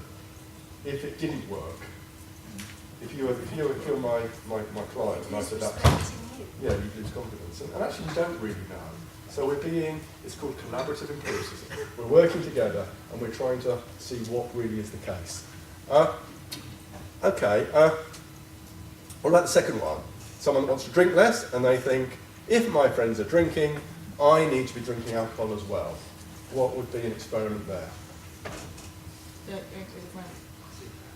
if it didn't work? If you were my client and I said that, yeah, you lose confidence. And actually you don't really know. So it's called collaborative empiricism. We're working together and we're trying to see what really is the case. Okay, what about the second one? Someone wants to drink less and they think, if my friends are drinking, I need to be drinking alcohol as well. What would be an experiment there?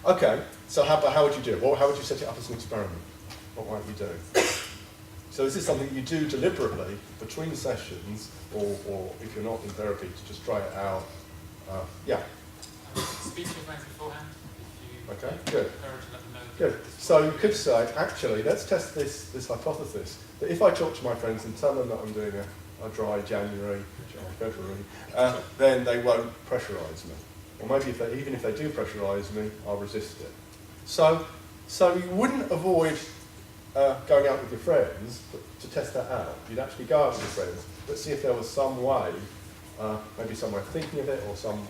Okay, so how would you do it? How would you set it up as an experiment? What might you do? So this is something you do deliberately between sessions, or if you're not in therapy, to just try it out. Yeah. Speak to your friends beforehand. If you Okay, good. encourage and let them know. Good. So you could say, actually, let's test this hypothesis, that if I talk to my friends and tell them that I'm doing a dry January, February, then they won't pressurise me. Or maybe even if they do pressurise me, I'll resist it. So you wouldn't avoid going out with your friends to test that out. You'd actually go out with your friends, but see if there was some way, maybe some way of thinking of it, or some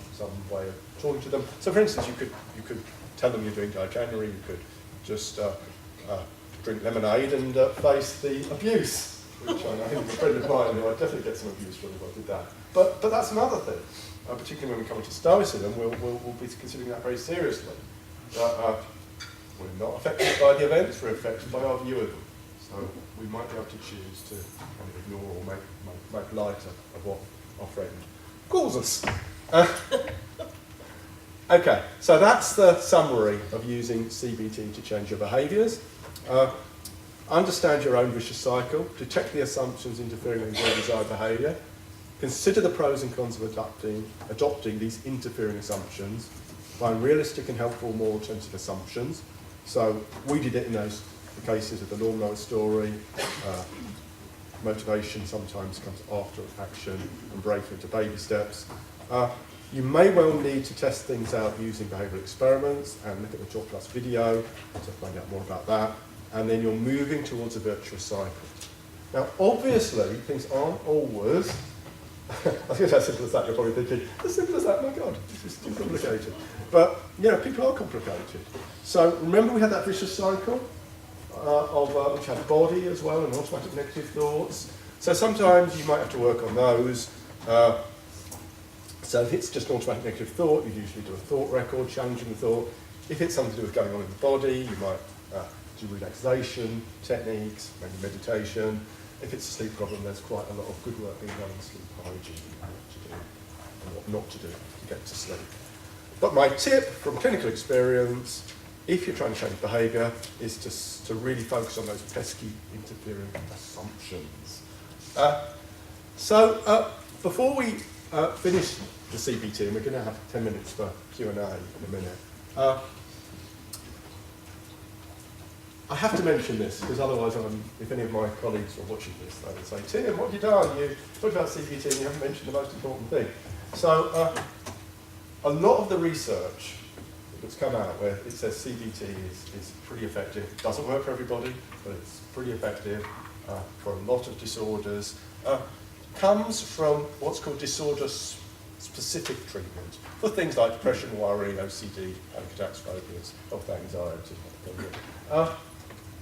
way of talking to them. So for instance, you could tell them you're doing dry January, you could just drink lemonade and face the abuse, which I think a friend of mine who I'd definitely get some abuse from if I did that. But that's another thing, particularly when we come to Stoicism, we'll be considering that very seriously. We're not affected by the events, we're affected by our view of them. So we might be able to choose to kind of ignore or make light of what our friend calls us. Okay, so that's the summary of using CBT to change your behaviours. Understand your own vicious cycle, detect the assumptions interfering with your desired behaviour, consider the pros and cons of adopting these interfering assumptions, find realistic and helpful more alternative assumptions. So we did it in those cases of the lawnmower story. Motivation sometimes comes after action and breaking into baby steps. You may well need to test things out using behavioural experiments and look at the Talk Plus video to find out more about that. And then you're moving towards a virtuous cycle. Now, obviously, things aren't always, I think it's as simple as that. You're probably thinking, as simple as that, my God, this is too complicated. But, people are complicated. So remember we had that vicious cycle which had body as well and automatic negative thoughts. So sometimes you might have to work on those. So if it's just an automatic negative thought, you usually do a thought record, challenging the thought. If it's something to do with going on in the body, you might do relaxation techniques, maybe meditation. If it's a sleep problem, there's quite a lot of good work being done on sleep hygiene, and what to do and what not to do to get to sleep. But my tip from clinical experience, if you're trying to change behaviour, is to really focus on those pesky interfering assumptions. Before we finish the CBT, and we're going to have 10 minutes for Q&A in a minute, I have to mention this, because otherwise, if any of my colleagues are watching this, they would say, Tim, what have you done? You talked about CBT and you haven't mentioned the most important thing. So, a lot of the research that's come out where it says CBT is pretty effective. It doesn't work for everybody, but it's pretty effective for a lot of disorders. Comes from what's called disorder-specific treatment for things like depression, worry, OCD, panic attacks, phobias, health anxiety.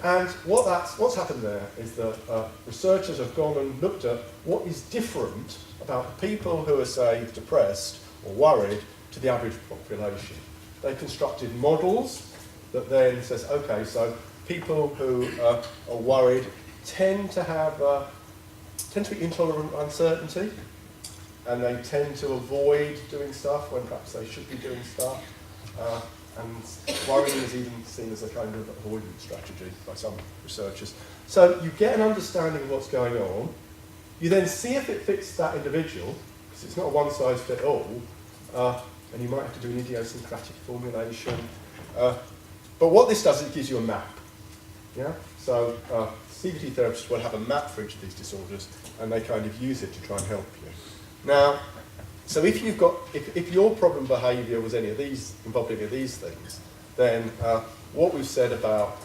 And what's happened there is that researchers have gone and looked at what is different about people who are, say, depressed or worried to the average population. They constructed models that then says, okay, so people who are worried tend to be intolerant of uncertainty, and they tend to avoid doing stuff when perhaps they should be doing stuff. And worrying is even seen as a kind of avoidance strategy by some researchers. So you get an understanding of what's going on. You then see if it fits that individual, because it's not a one-size-fits-all, and you might have to do an idiosyncratic formulation. But what this does, it gives you a map. Yeah. So CBT therapists will have a map for each of these disorders, and they kind of use it to try and help you. Now, so if your problem behaviour was involved any of these things, then what we've said about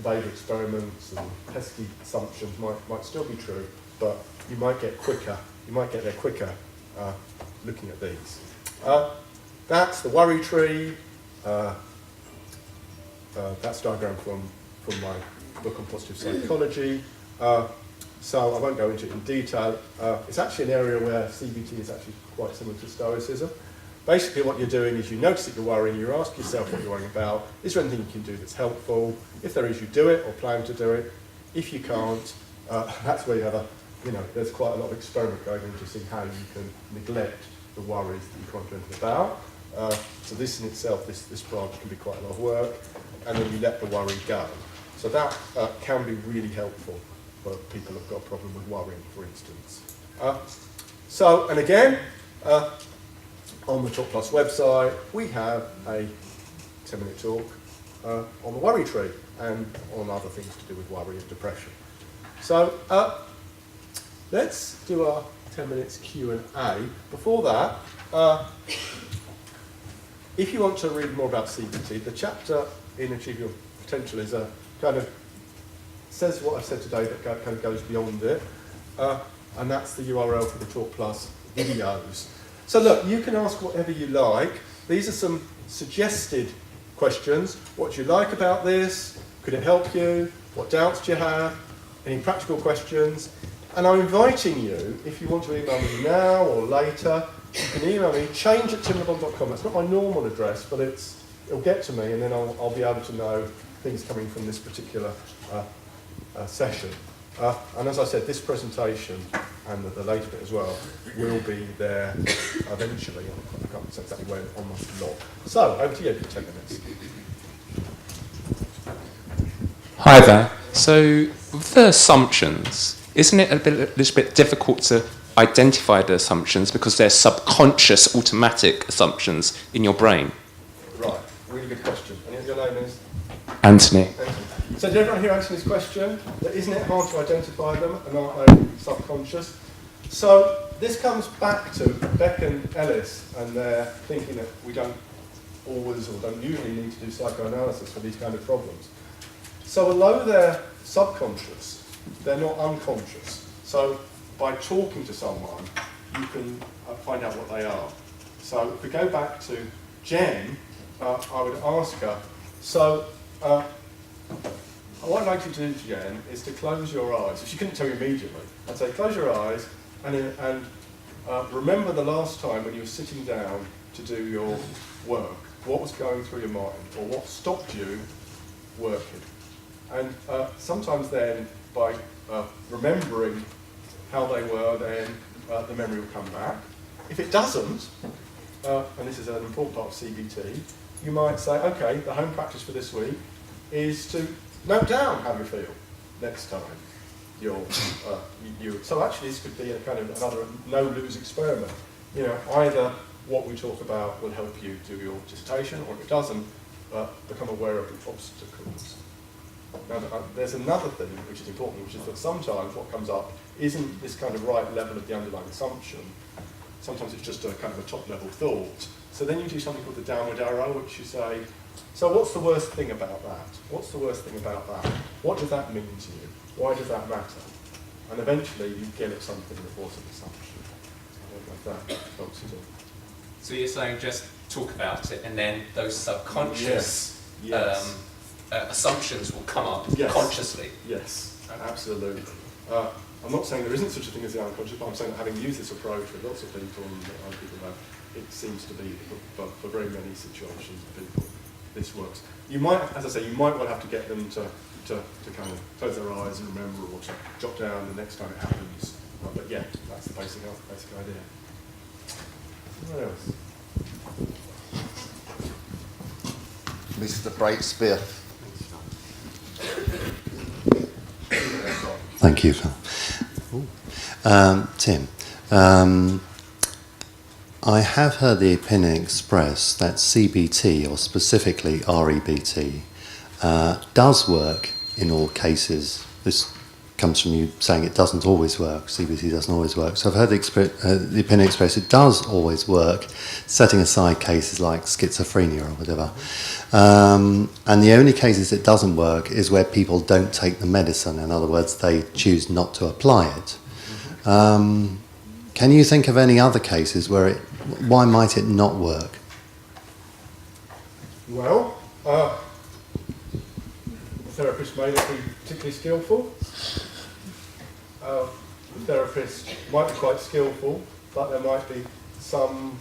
behaviour experiments and pesky assumptions might still be true, but you might get there quicker looking at these. That's the worry tree. That's a diagram from my book on positive psychology. So I won't go into it in detail. It's actually an area where CBT is actually quite similar to Stoicism. Basically what you're doing is you notice that you're worrying, you ask yourself what you're worrying about, is there anything you can do that's helpful? If there is, you do it or plan to do it. If you can't, that's where you have there's quite a lot of experiment going on to see how you can neglect the worries that you can't do anything about. So this in itself, this branch can be quite a lot of work, and then you let the worry go. So that can be really helpful for people who've got a problem with worrying, for instance. And again, on the Talk Plus website, we have a 10-minute talk on the worry tree and on other things to do with worry and depression. So let's do our 10 minutes Q&A. Before that, if you want to read more about CBT, the chapter in Achieve Your Potential is a kind of says what I've said today, but kind of goes beyond it. And that's the URL for the Talk Plus videos. So look, you can ask whatever you like. These are some suggested questions. What do you like about this? Could it help you? What doubts do you have? Any practical questions? And I'm inviting you, if you want to email me now or later, you can email me, change@timlebon.com. That's not my normal address, but it'll get to me, and then I'll be able to know things coming from this particular session. And as I said, this presentation and the later bit as well will be there eventually. I can't say exactly when on my blog. So, over to you for 10 minutes. Hi there. So, with the assumptions, isn't it a little bit difficult to identify the assumptions because they're subconscious automatic assumptions in your brain? Right, really good question. And your name is? Anthony. So did everyone hear Anthony's question? Isn't it hard to identify them and aren't they subconscious? So this comes back to Beck and Ellis and their thinking that we don't always or don't usually need to do psychoanalysis for these kind of problems. So although they're subconscious, they're not unconscious. So by talking to someone, you can find out what they are. So if we go back to Jen, I would ask her, so what I'd like you to do, Jen, is to close your eyes. If she couldn't tell you immediately, I'd say close your eyes and remember the last time when you were sitting down to do your work. What was going through your mind, or what stopped you working? And sometimes then, by remembering how they were, then the memory will come back. If it doesn't, and this is an important part of CBT, you might say, okay, the home practice for this week is to note down how you feel next time so actually this could be a kind of another no-lose experiment. You know, either what we talk about will help you do your dissertation, or if it doesn't, become aware of the obstacles. Now, there's another thing which is important, which is that sometimes what comes up isn't this kind of right level of the underlying assumption. Sometimes it's just a kind of a top-level thought. So then you do something called the downward arrow, which you say, so what's the worst thing about that? What's the worst thing about that? What does that mean to you? Why does that matter? And eventually you get at something that was an assumption. I don't know if that helps at all. So you're saying just talk about it, and then those subconscious assumptions will come up consciously? Yes, absolutely. I'm not saying there isn't such a thing as the unconscious, but I'm saying that having used this approach with lots of people and other people have, it seems to be, for very many situations of people, this works. You might, as I say, you might well have to get them to kind of close their eyes and remember, or to jot down the next time it happens. But yeah, that's the basic idea. What else? Mr. Breakspear. Thank you, Phil. Tim, I have heard the opinion expressed that CBT, or specifically REBT, does work in all cases. This comes from you saying it doesn't always work, CBT doesn't always work. So I've heard the opinion expressed it does always work, setting aside cases like schizophrenia or whatever. And the only cases it doesn't work is where people don't take the medicine. In other words, they choose not to apply it. Can you think of any other cases where why might it not work? Well, the therapist may not be particularly skillful. The therapist might be quite skillful, but there might be some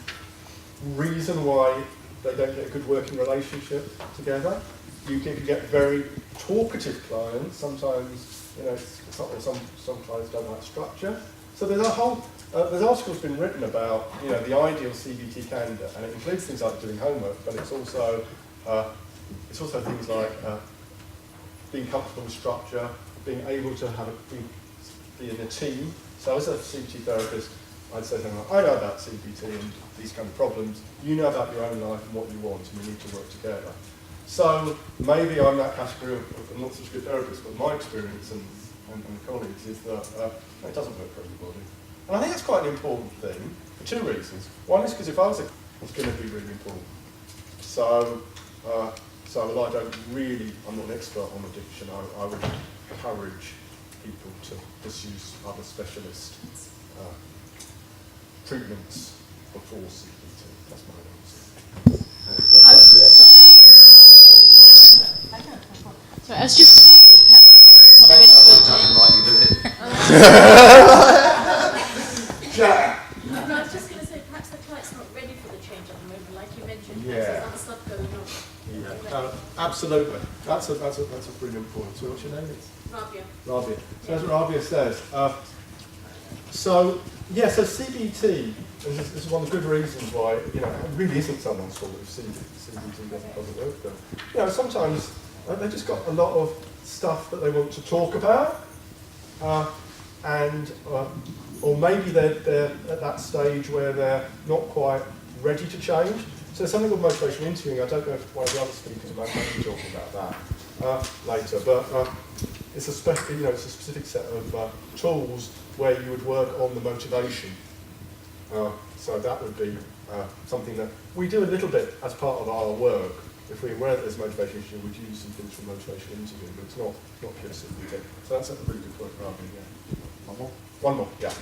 reason why they don't get a good working relationship together. You can get very talkative clients. Sometimes, you know, some clients don't like structure. So there's a whole, there's articles been written about, you know, the ideal CBT candidate, and it includes things like doing homework, but it's also things like being comfortable with structure, being able to be in a team. So as a CBT therapist, I'd say something like, I know about CBT and these kind of problems, you know about your own life and what you want, and we need to work together. So maybe I'm that category of not such a good therapist, but my experience and colleagues is that it doesn't work for everybody. And I think that's quite an important thing for two reasons. One is because if I was it's going to be really important. So although I'm not an expert on addiction, I would encourage people to pursue other specialist treatments before CBT. That's my answer. So I was just not ready for Yeah. No, I was just going to say, perhaps the client's not ready for the change at the moment, like you mentioned. Yeah. There's other stuff going on. Yeah, absolutely. That's a brilliant point. So what's your name? Rabia. Rabia. So as Rabia says, so CBT, and this is one of the good reasons why, it really isn't someone's fault if CBT doesn't work. But, sometimes they've just got a lot of stuff that they want to talk about, or maybe they're at that stage where they're not quite ready to change. So there's something called motivational interviewing. I don't know if one of the other speakers might be talking about that later, but it's a specific set of tools where you would work on the motivation. So that would be something that we do a little bit as part of our work. If we're aware that there's a motivation issue, we'd use some things from motivational interviewing, but it's not pure CBT. So that's a really good point, Rabia. Yeah. One more. Yeah.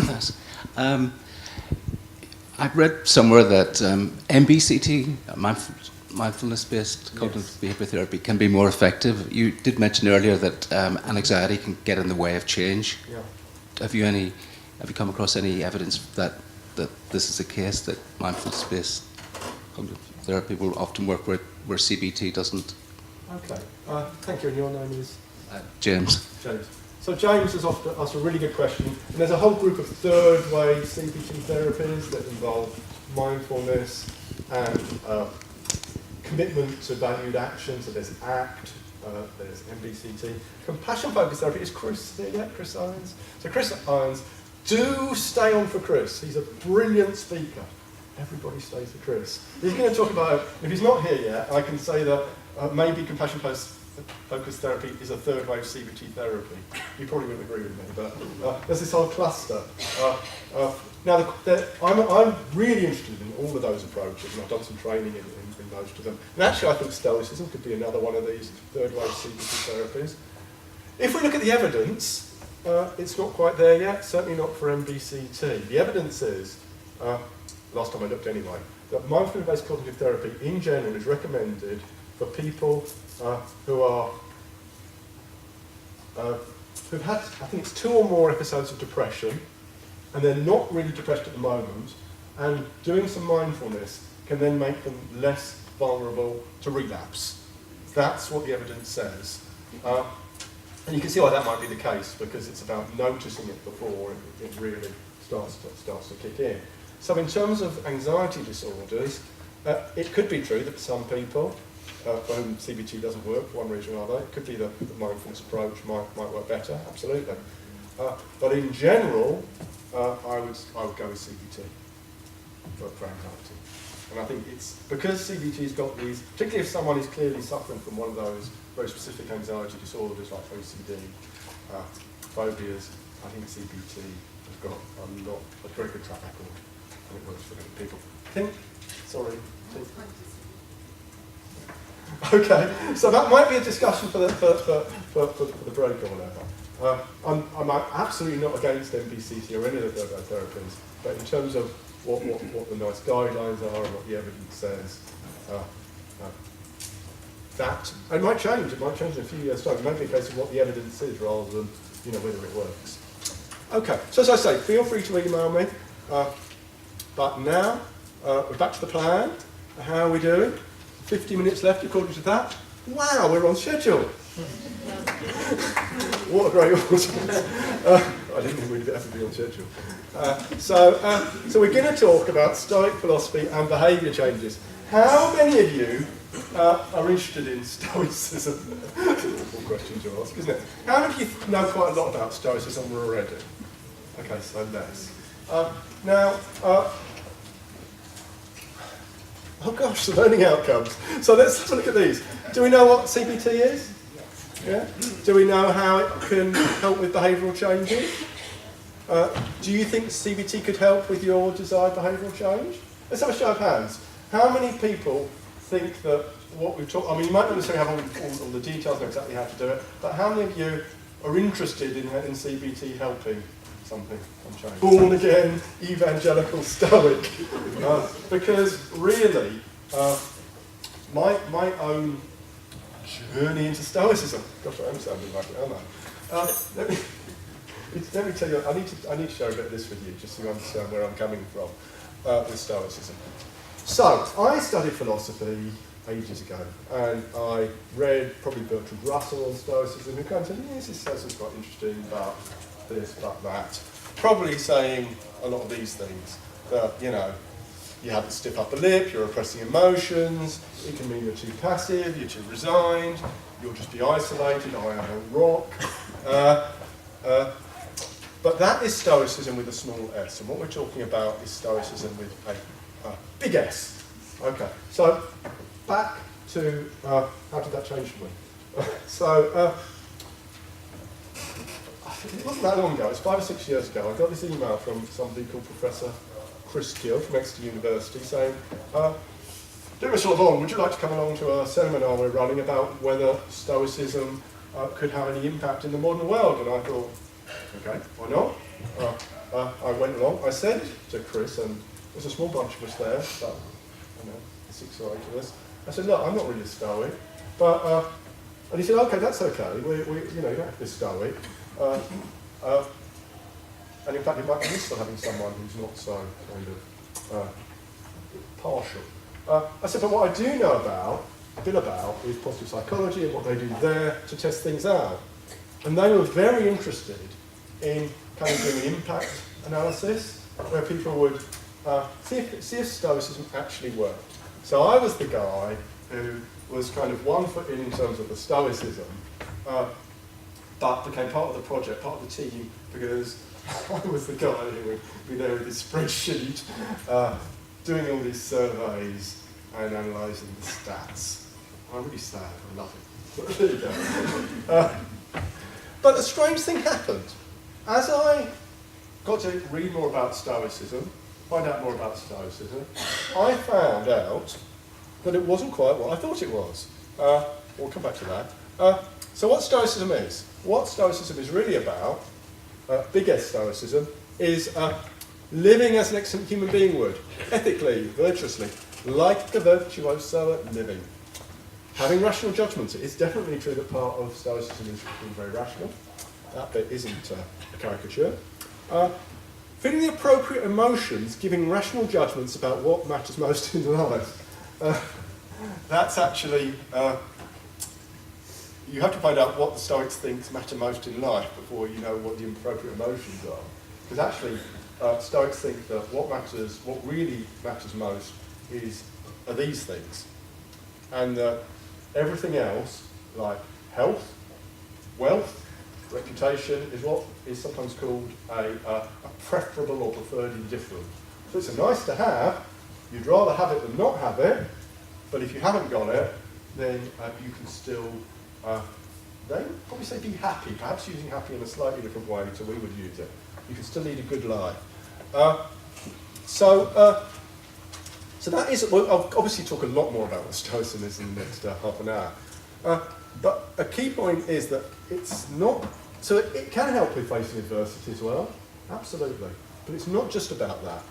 Thanks. I've read somewhere that MBCT, mindfulness-based cognitive behaviour therapy, can be more effective. You did mention earlier that anxiety can get in the way of change. Yeah. Have you come across any evidence that this is the case, that mindfulness-based cognitive therapy will often work where CBT doesn't? Okay. Thank you. And your name is? James. James. So James has asked a really good question. And there's a whole group of third-way CBT therapies that involve mindfulness and commitment to valued action. So there's ACT, there's MBCT. Compassion-focused therapy is Chris here yet? Chris Irons. So Chris Irons, do stay on for Chris. He's a brilliant speaker. Everybody stays for Chris. He's going to talk about, if he's not here yet, I can say that maybe compassion-focused therapy is a third way of CBT therapy. You probably wouldn't agree with me, but there's this whole cluster. Now, I'm really interested in all of those approaches, and I've done some training in most of them. And actually, I think Stoicism could be another one of these third way CBT therapies. If we look at the evidence, it's not quite there yet, certainly not for MBCT. The evidence is, last time I looked anyway, that mindfulness-based cognitive therapy in general is recommended for people who've had, I think it's 2 or more episodes of depression, and they're not really depressed at the moment, and doing some mindfulness can then make them less vulnerable to relapse. That's what the evidence says. And you can see why that might be the case, because it's about noticing it before it really starts to kick in. So in terms of anxiety disorders, it could be true that some people for whom CBT doesn't work for one reason or another, it could be that the mindfulness approach might work better, absolutely. But in general, I would go with CBT for anxiety. And I think it's because CBT's got these, particularly if someone is clearly suffering from one of those very specific anxiety disorders like OCD, phobias, I think CBT has got a very good track record, and it works for many people. Okay, so that might be a discussion for the break or whatever. I'm absolutely not against MBCT or any of the therapies, but in terms of what the nice guidelines are and what the evidence says, that it might change. It might change in a few years' time. It might be a case of what the evidence is rather than whether it works. Okay, so as I say, feel free to email me. But now we're back to the plan. How are we doing? 50 minutes left according to that. Wow, we're on schedule. What a great audience. I didn't think we'd ever be on schedule. So we're going to talk about Stoic philosophy and behaviour changes. How many of you are interested in Stoicism? That's an awful question to ask, isn't it? How many of you know quite a lot about Stoicism already? Okay, so less. Now, oh gosh, the learning outcomes. So let's have a look at these. Do we know what CBT is? Yeah? Do we know how it can help with behavioural changes? Do you think CBT could help with your desired behavioural change? Let's have a show of hands. How many people think that what we've talked, I mean, you might not necessarily have all the details of exactly how to do it, but how many of you are interested in CBT helping something on change? Born again, evangelical stoic. Because really, my own journey into Stoicism, gosh, I am sounding like it, aren't I? Let me tell you, I need to share a bit of this with you, just so you understand where I'm coming from with Stoicism. So, I studied philosophy ages ago, and I read probably Bertrand Russell on Stoicism, who kind of said, yes, this sounds quite interesting, but this, but that. Probably saying a lot of these things, that, you know, you have a stiff upper lip, you're repressing emotions, it can mean you're too passive, you're too resigned, you'll just be isolated, I am a rock. But that is Stoicism with a small s, and what we're talking about is Stoicism with a big S. Okay, so back to how did that change for me? So it wasn't that long ago, it was 5 or 6 years ago, I got this email from somebody called Professor Chris Kiel from Exeter University saying, dear Mr. LeBon, would you like to come along to a seminar we're running about whether Stoicism could have any impact in the modern world? And I thought, okay, why not? I went along, I said to Chris, and there's a small bunch of us there, about 6 or 8 of us. I said, look, I'm not really a Stoic, but, and he said, okay, that's okay, we you know, you don't have to be Stoic. And in fact, it might be useful having someone who's not so kind of partial. I said, but what I do know a bit about, is positive psychology and what they do there to test things out. And they were very interested in kind of doing an impact analysis, where people would see if Stoicism actually worked. So I was the guy who was kind of 1 foot in terms of the Stoicism, but became part of the project, part of the team, because I was the guy who would be there with his spreadsheet, doing all these surveys and analysing the stats. I'm really sad, I love it. But there you go. But a strange thing happened. As I got to read more about Stoicism, find out more about Stoicism, I found out that it wasn't quite what I thought it was. We'll come back to that. So what Stoicism is? What Stoicism is really about, big S Stoicism, is living as an excellent human being would, ethically, virtuously, like a virtuoso at living. Having rational judgments. It's definitely true that part of Stoicism is being very rational. That bit isn't a caricature. Feeling the appropriate emotions, giving rational judgments about what matters most in life. That's actually, you have to find out what the Stoics think matter most in life before you know what the appropriate emotions are. Because actually, Stoics think that what really matters most are these things. And everything else, like health, wealth, reputation, is what is sometimes called a preferable or preferred indifferent. So it's a nice to have, you'd rather have it than not have it, but if you haven't got it, then you can still, they would probably say be happy, perhaps using happy in a slightly different way to we would use it. You can still lead a good life. So that is, well, I'll obviously talk a lot more about what Stoicism is in the next half an hour. But a key point is that it's not, so it can help with facing adversity as well, absolutely. But it's not just about that.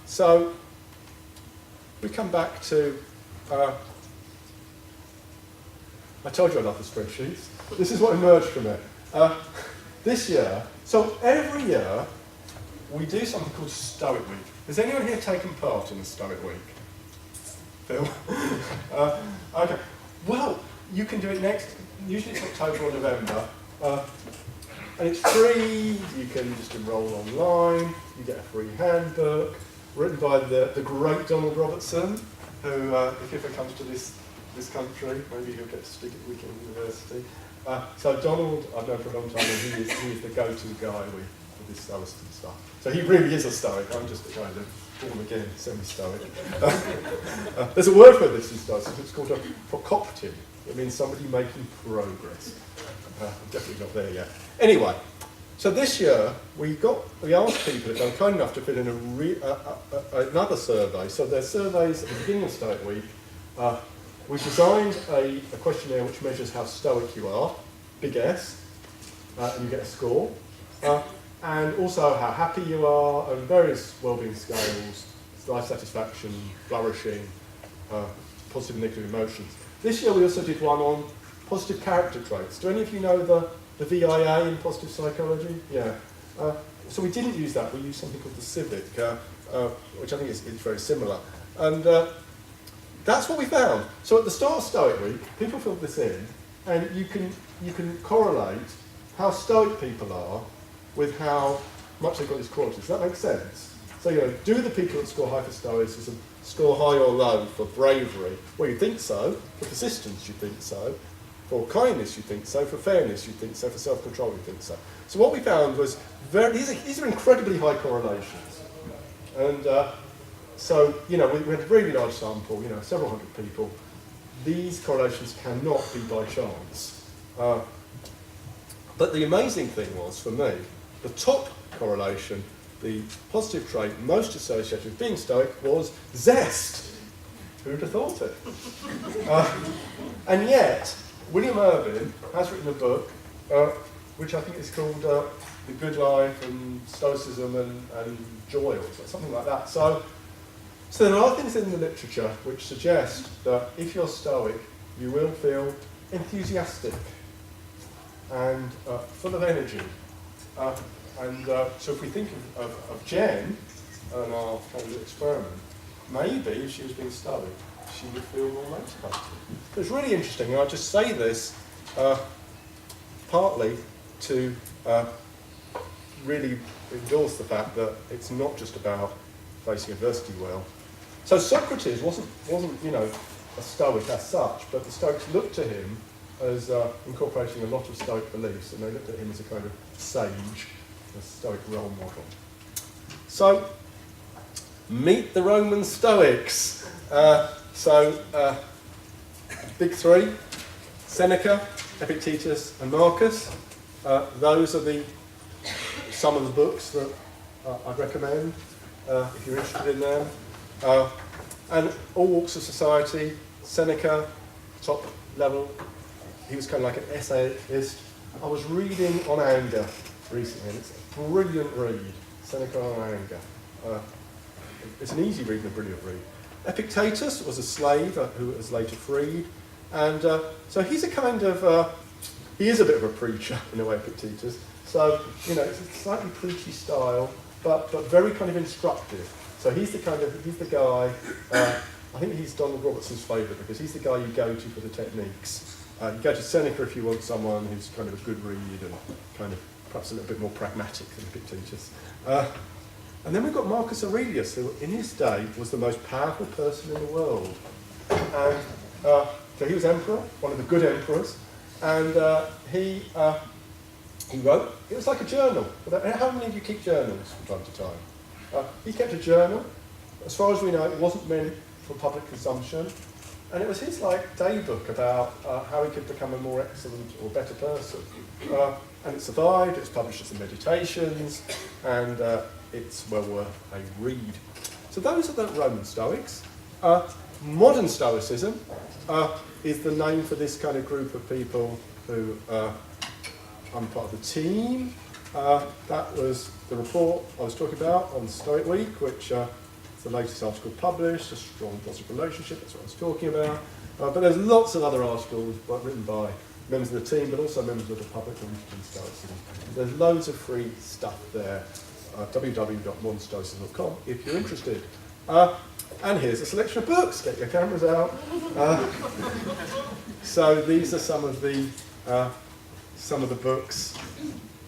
So we come back to, I told you I love the spreadsheets. This is what emerged from it. This year, so every year, we do something called Stoic Week. Has anyone here taken part in the Stoic Week? Phil? Okay. Well, you can do it usually it's October or November, and it's free, you can just enroll online, you get a free handbook, written by the great Donald Robertson, who, if he ever comes to this this country. Maybe he'll get to speak at Weekend University. So Donald, I've known for a long time, and he is the go-to guy with this Stoicism stuff. So he really is a Stoic. I'm just a kind of born-again semi-Stoic. There's a word for this in Stoicism. It's called a procoptin. It means somebody making progress. I'm definitely not there yet. Anyway, so this year we asked people if they were kind enough to fill in another survey. So there's surveys at the beginning of Stoic Week. We've designed a questionnaire which measures how stoic you are, big S, and you get a score, and also how happy you are, and various wellbeing scales, life satisfaction, flourishing, positive and negative emotions. This year we also did one on positive character traits. Do any of you know the VIA in positive psychology? Yeah. So we didn't use that, we used something called the Civic, which I think is very similar. And that's what we found. So at the start of Stoic Week, people filled this in, and you can correlate how stoic people are with how much they've got these qualities. Does that make sense? So, do the people that score high for stoicism score high or low for bravery? Well, you think so. For persistence, you think so. For kindness, you think so. For fairness, you think so. For self-control, you think so. So what we found was these are incredibly high correlations. And so, we had a really large sample, several hundred people. These correlations cannot be by chance. But the amazing thing was, for me, the top correlation, the positive trait most associated with being stoic, was zest. Who'd have thought it? And yet, William Irvin has written a book, which I think is called The Good Life and Stoicism and Joy, or something like that. So there are things in the literature which suggest that if you're stoic, you will feel enthusiastic and full of energy. So if we think of Jen and our kind of experiment, maybe if she was being stoic, she would feel more motivated. So it's really interesting, and I just say this partly to really endorse the fact that it's not just about facing adversity well. So Socrates wasn't a Stoic as such, but the Stoics looked to him as incorporating a lot of Stoic beliefs, and they looked at him as a kind of sage, a Stoic role model. So, meet the Roman Stoics. Big three: Seneca, Epictetus, and Marcus. Those are some of the books that I'd recommend if you're interested in them. And all walks of society. Seneca, top level. He was kind of like an essayist. I was reading on anger recently, and it's a brilliant read. Seneca on anger. It's an easy read and a brilliant read. Epictetus was a slave who was later freed, and so he's a kind of he is a bit of a preacher in a way, Epictetus. So it's a slightly preachy style, but very kind of instructive. So he's the guy. I think he's Donald Robertson's favourite because he's the guy you go to for the techniques. You go to Seneca if you want someone who's kind of a good read and kind of perhaps a little bit more pragmatic than Epictetus. And then we've got Marcus Aurelius, who in his day was the most powerful person in the world. And so he was emperor, one of the good emperors, and he wrote, it was like a journal. How many of you keep journals from time to time? He kept a journal. As far as we know, it wasn't meant for public consumption. And it was his day book about how he could become a more excellent or better person. And it survived, it's published as Meditations, and it's well worth a read. So those are the Roman Stoics. Modern Stoicism is the name for this kind of group of people who I'm part of the team. That was the report I was talking about on Stoic Week, which is the latest article published, A Strong Positive Relationship, that's what I was talking about. But there's lots of other articles written by members of the team, but also members of the public who are interested in Stoicism. There's loads of free stuff there, www.modernstoicism.com if you're interested. And here's a selection of books. Get your cameras out. So these are some of the books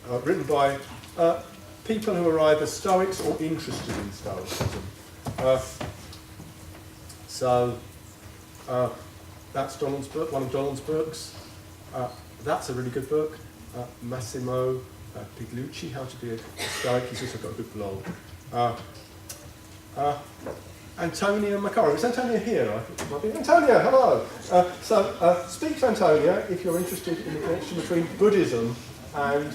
written by people who are either Stoics or interested in Stoicism. That's Donald's book, one of Donald's books. That's a really good book. Massimo Pigliucci, How to Be a Stoic. He's also got a good blog. Antonia Maccaro. Is Antonia here? I think it might be. Antonia, hello. Speak to Antonia if you're interested in the connection between Buddhism and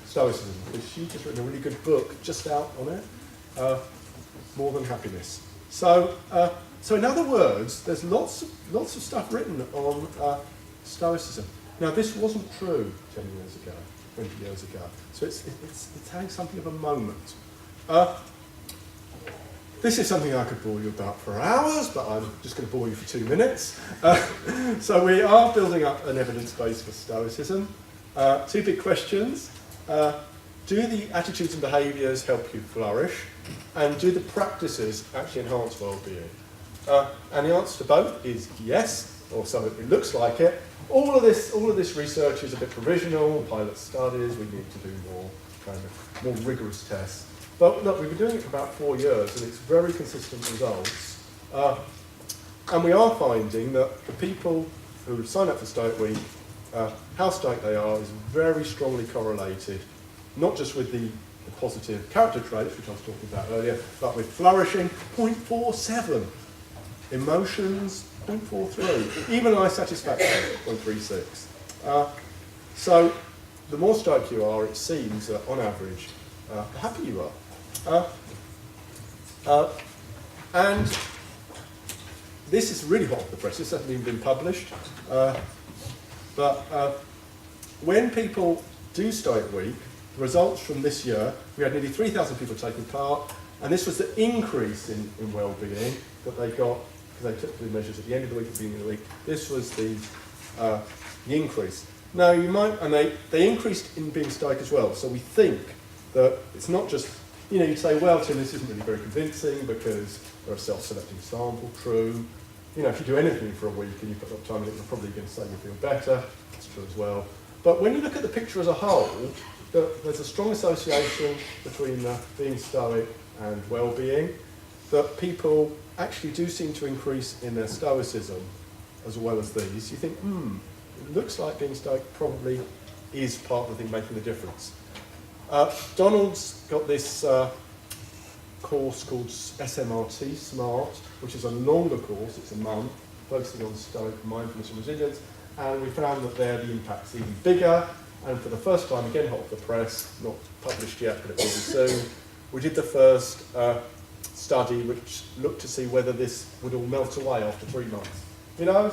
Stoicism, because she's just written a really good book just out on it, More Than Happiness. So in other words, there's lots of stuff written on Stoicism. Now, this wasn't true 10 years ago, 20 years ago. So it's having something of a moment. This is something I could bore you about for hours, but I'm just going to bore you for 2 minutes. So we are building up an evidence base for Stoicism. 2 big questions. Do the attitudes and behaviours help you flourish? And do the practices actually enhance well-being? And the answer to both is yes, or so it looks like it. All of this research is a bit provisional, pilot studies, we need to do more rigorous tests. But look, we've been doing it for about 4 years, and it's very consistent results. And we are finding that the people who sign up for Stoic Week, how stoic they are is very strongly correlated, not just with the positive character traits, which I was talking about earlier, but with flourishing, 0.47. Emotions, 0.43. Even life satisfaction, 0.36. So the more stoic you are, it seems that on average, the happier you are. And this is really hot off the press. This hasn't even been published. But when people do Stoic Week, the results from this year, we had nearly 3,000 people taking part, and this was the increase in well-being that they got, because they took the measures at the end of the week, at the beginning of the week. This was the increase. Now, you might, and they increased in being stoic as well, so we think that it's not just, you'd say, well, Tim, this isn't really very convincing because they're a self-selecting sample, true. If you do anything for a week and you put up time in it, you're probably going to say you feel better. That's true as well. But when you look at the picture as a whole, there's a strong association between being stoic and well-being, that people actually do seem to increase in their stoicism as well as these. You think, it looks like being stoic probably is part of the thing making the difference. Donald's got this course called SMRT, SMART, which is a longer course, it's a month, focusing on stoic mindfulness and resilience, and we found that there the impact's even bigger, and for the first time, again hot off the press, not published yet, but it will be soon, we did the first study which looked to see whether this would all melt away after 3 months.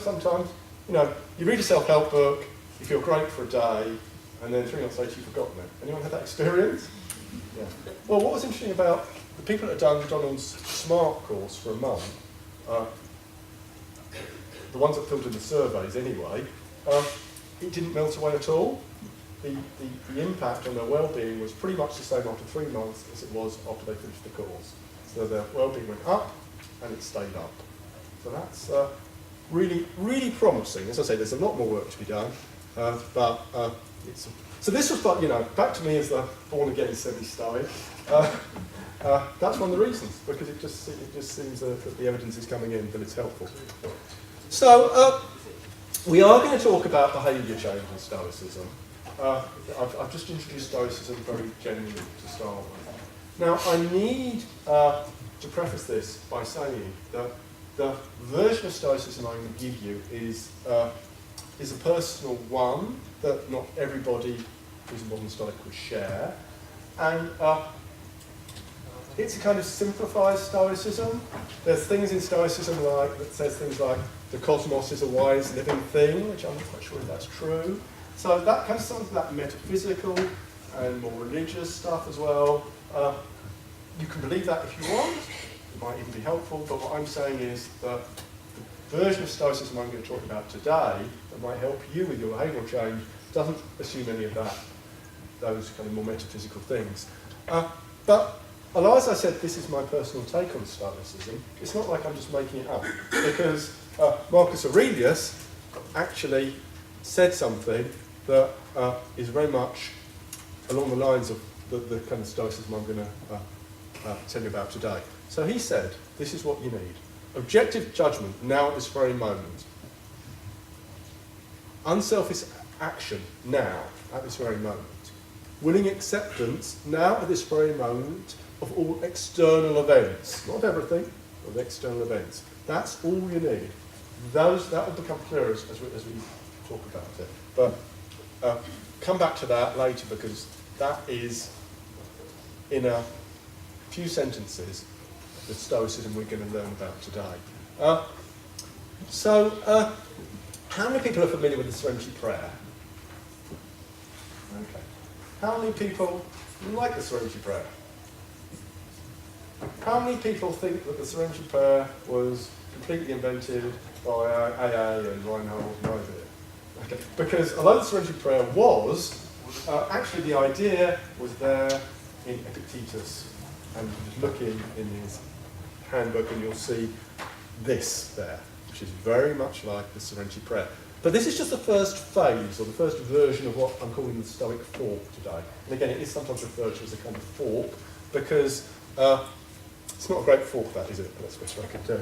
Sometimes, you read a self-help book, you feel great for a day, and then 3 months later you've forgotten it. Anyone had that experience? Yeah. Well, what was interesting about the people that had done Donald's SMART course for a month, the ones that filled in the surveys anyway, it didn't melt away at all. The impact on their well-being was pretty much the same after 3 months as it was after they finished the course. So their well-being went up, and it stayed up. So that's really, really promising. As I say, there's a lot more work to be done, but it's... So this was, back to me as the born-again semi-stoic. That's one of the reasons, because it just seems that the evidence is coming in, that it's helpful. So we are going to talk about behaviour change in Stoicism. I've just introduced Stoicism very generally to start with. Now, I need to preface this by saying that the version of Stoicism I'm going to give you is a personal one that not everybody who's a modern Stoic would share. And it's a kind of simplified Stoicism. There's things in Stoicism that says things like the cosmos is a wise living thing, which I'm not quite sure if that's true. So that kind of some of that metaphysical and more religious stuff as well. You can believe that if you want. It might even be helpful. But what I'm saying is that the version of Stoicism I'm going to talk about today that might help you with your behavioural change doesn't assume any of those kind of more metaphysical things. But as I said, this is my personal take on Stoicism. It's not like I'm just making it up, because Marcus Aurelius actually said something that is very much along the lines of the kind of Stoicism I'm going to tell you about today. So he said, this is what you need. Objective judgment now at this very moment. unselfish action now, at this very moment. Willing acceptance now, at this very moment, of all external events. Not everything, but external events. That's all you need. That will become clearer as we talk about it. But come back to that later, because that is, in a few sentences, the Stoicism we're going to learn about today. How many people are familiar with the Serenity Prayer? Okay. How many people like the Serenity Prayer? How many people think that the Serenity Prayer was completely invented by AA and Reinhold and Ivy? Okay. Because although the Serenity Prayer was, actually the idea was there in Epictetus. And just look in his handbook and you'll see this there, which is very much like the Serenity Prayer. But this is just the first phase, or the first version of what I'm calling the Stoic fork today. And again, it is sometimes referred to as a kind of fork, because it's not a great fork, that, is it? That's the best I could do.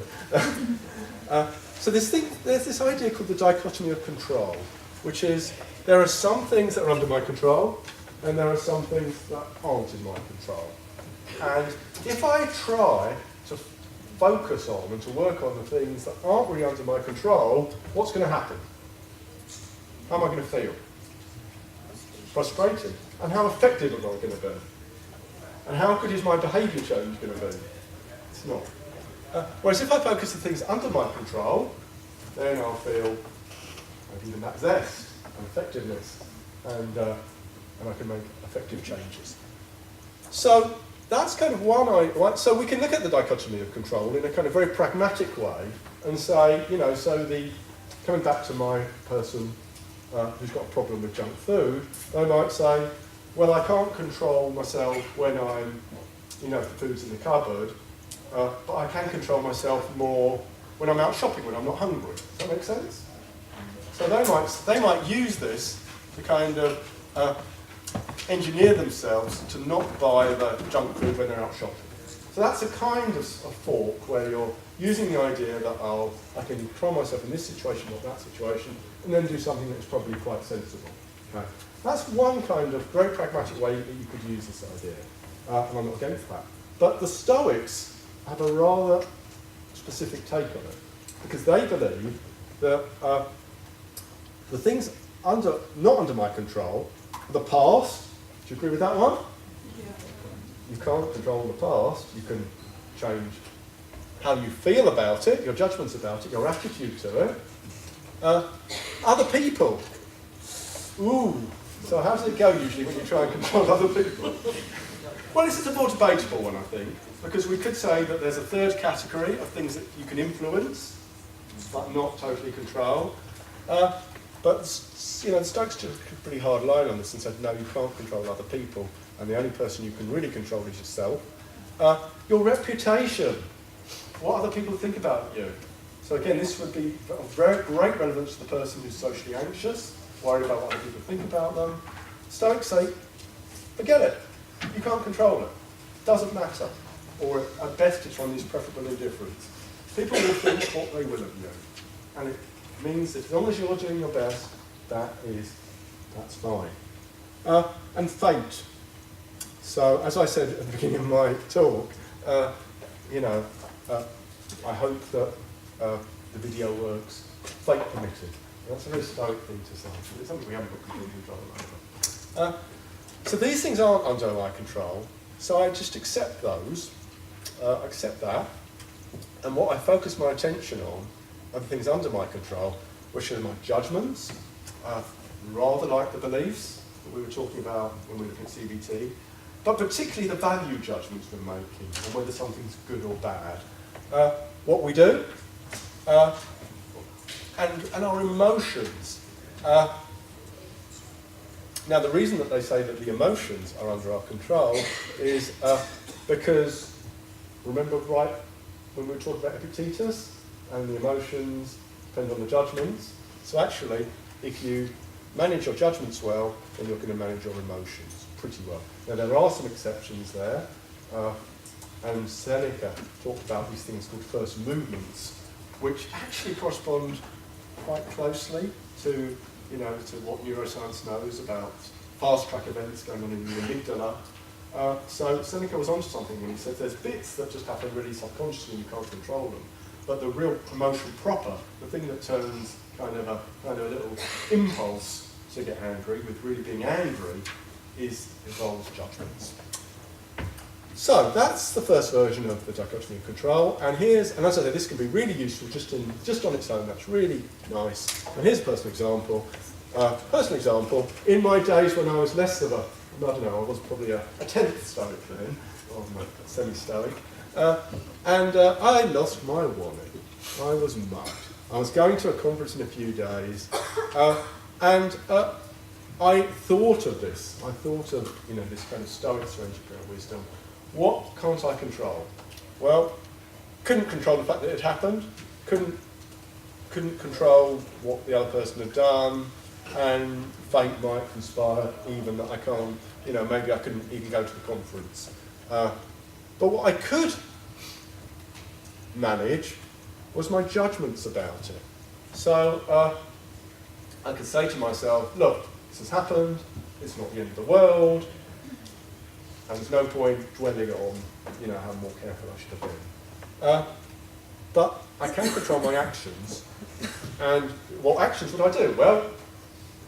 So there's this idea called the dichotomy of control, which is there are some things that are under my control, and there are some things that aren't in my control. And if I try to focus on and to work on the things that aren't really under my control, what's going to happen? How am I going to feel? Frustrated. And how effective am I going to be? And how good is my behaviour change going to be? It's not. Whereas if I focus on things under my control, then I'll feel even that zest and effectiveness, and I can make effective changes. So that's kind of one. So we can look at the dichotomy of control in a kind of very pragmatic way and say, coming back to my person who's got a problem with junk food, they might say, well, I can't control myself when I'm, the food's in the cupboard, but I can control myself more when I'm out shopping, when I'm not hungry. Does that make sense? So they might use this to kind of engineer themselves to not buy the junk food when they're out shopping. So that's a kind of a fork where you're using the idea that I can control myself in this situation, not that situation, and then do something that's probably quite sensible. Okay? That's one kind of very pragmatic way that you could use this idea, and I'm not against that. But the Stoics have a rather specific take on it, because they believe that the things not under my control, the past. Do you agree with that one? Yeah. You can't control the past. You can change how you feel about it, your judgments about it, your attitude to it. Other people. Ooh. So how does it go usually when you try and control other people? Well, this is a more debatable one, I think, because we could say that there's a third category of things that you can influence, but not totally control. But the Stoics took a pretty hard line on this and said, no, you can't control other people, and the only person you can really control is yourself. Your reputation, what other people think about you. So again, this would be of very great relevance to the person who's socially anxious, worried about what other people think about them. Stoics say, forget it. You can't control it. It doesn't matter. Or at best, it's one is preferable indifference. People will think what they will of you. And it means that as long as you're doing your best, that's fine. And fate. So, as I said at the beginning of my talk, I hope that the video works, fate permitted. That's a very Stoic thing to say. It's something we haven't got complete control over. So these things aren't under my control, so I just accept those, accept that, and what I focus my attention on are the things under my control, which are my judgments, rather like the beliefs that we were talking about when we were looking at CBT, but particularly the value judgments we're making, and whether something's good or bad. What we do, and our emotions. Now, the reason that they say that the emotions are under our control is because, remember right when we were talking about Epictetus, and the emotions depend on the judgments. So actually, if you manage your judgments well, then you're going to manage your emotions pretty well. Now, there are some exceptions there, and Seneca talked about these things called first movements, which actually correspond quite closely to you know, to what neuroscience knows about fast-track events going on in the amygdala. So Seneca was onto something when he said there's bits that just happen really subconsciously and you can't control them. But the real emotion proper, the thing that turns kind of a little impulse to get angry with really being angry, involves judgments. So that's the first version of the dichotomy of control. And as I said, this can be really useful just on its own. That's really nice. And here's a personal example. In my days when I was less of a, I don't know, I was probably a 10th Stoic then, or a semi-Stoic. And I lost my wallet. I was mugged. I was going to a conference in a few days, and I thought of this. I thought of, you know, this kind of Stoic strange of wisdom. What can't I control? Well, couldn't control the fact that it had happened. Couldn't control what the other person had done, and fate might conspire even that I can't. You know, maybe I couldn't even go to the conference. But what I could manage was my judgments about it. So I could say to myself, look, this has happened, it's not the end of the world, and there's no point dwelling on, you know, how more careful I should have been. But I can control my actions, and what actions would I do? Well,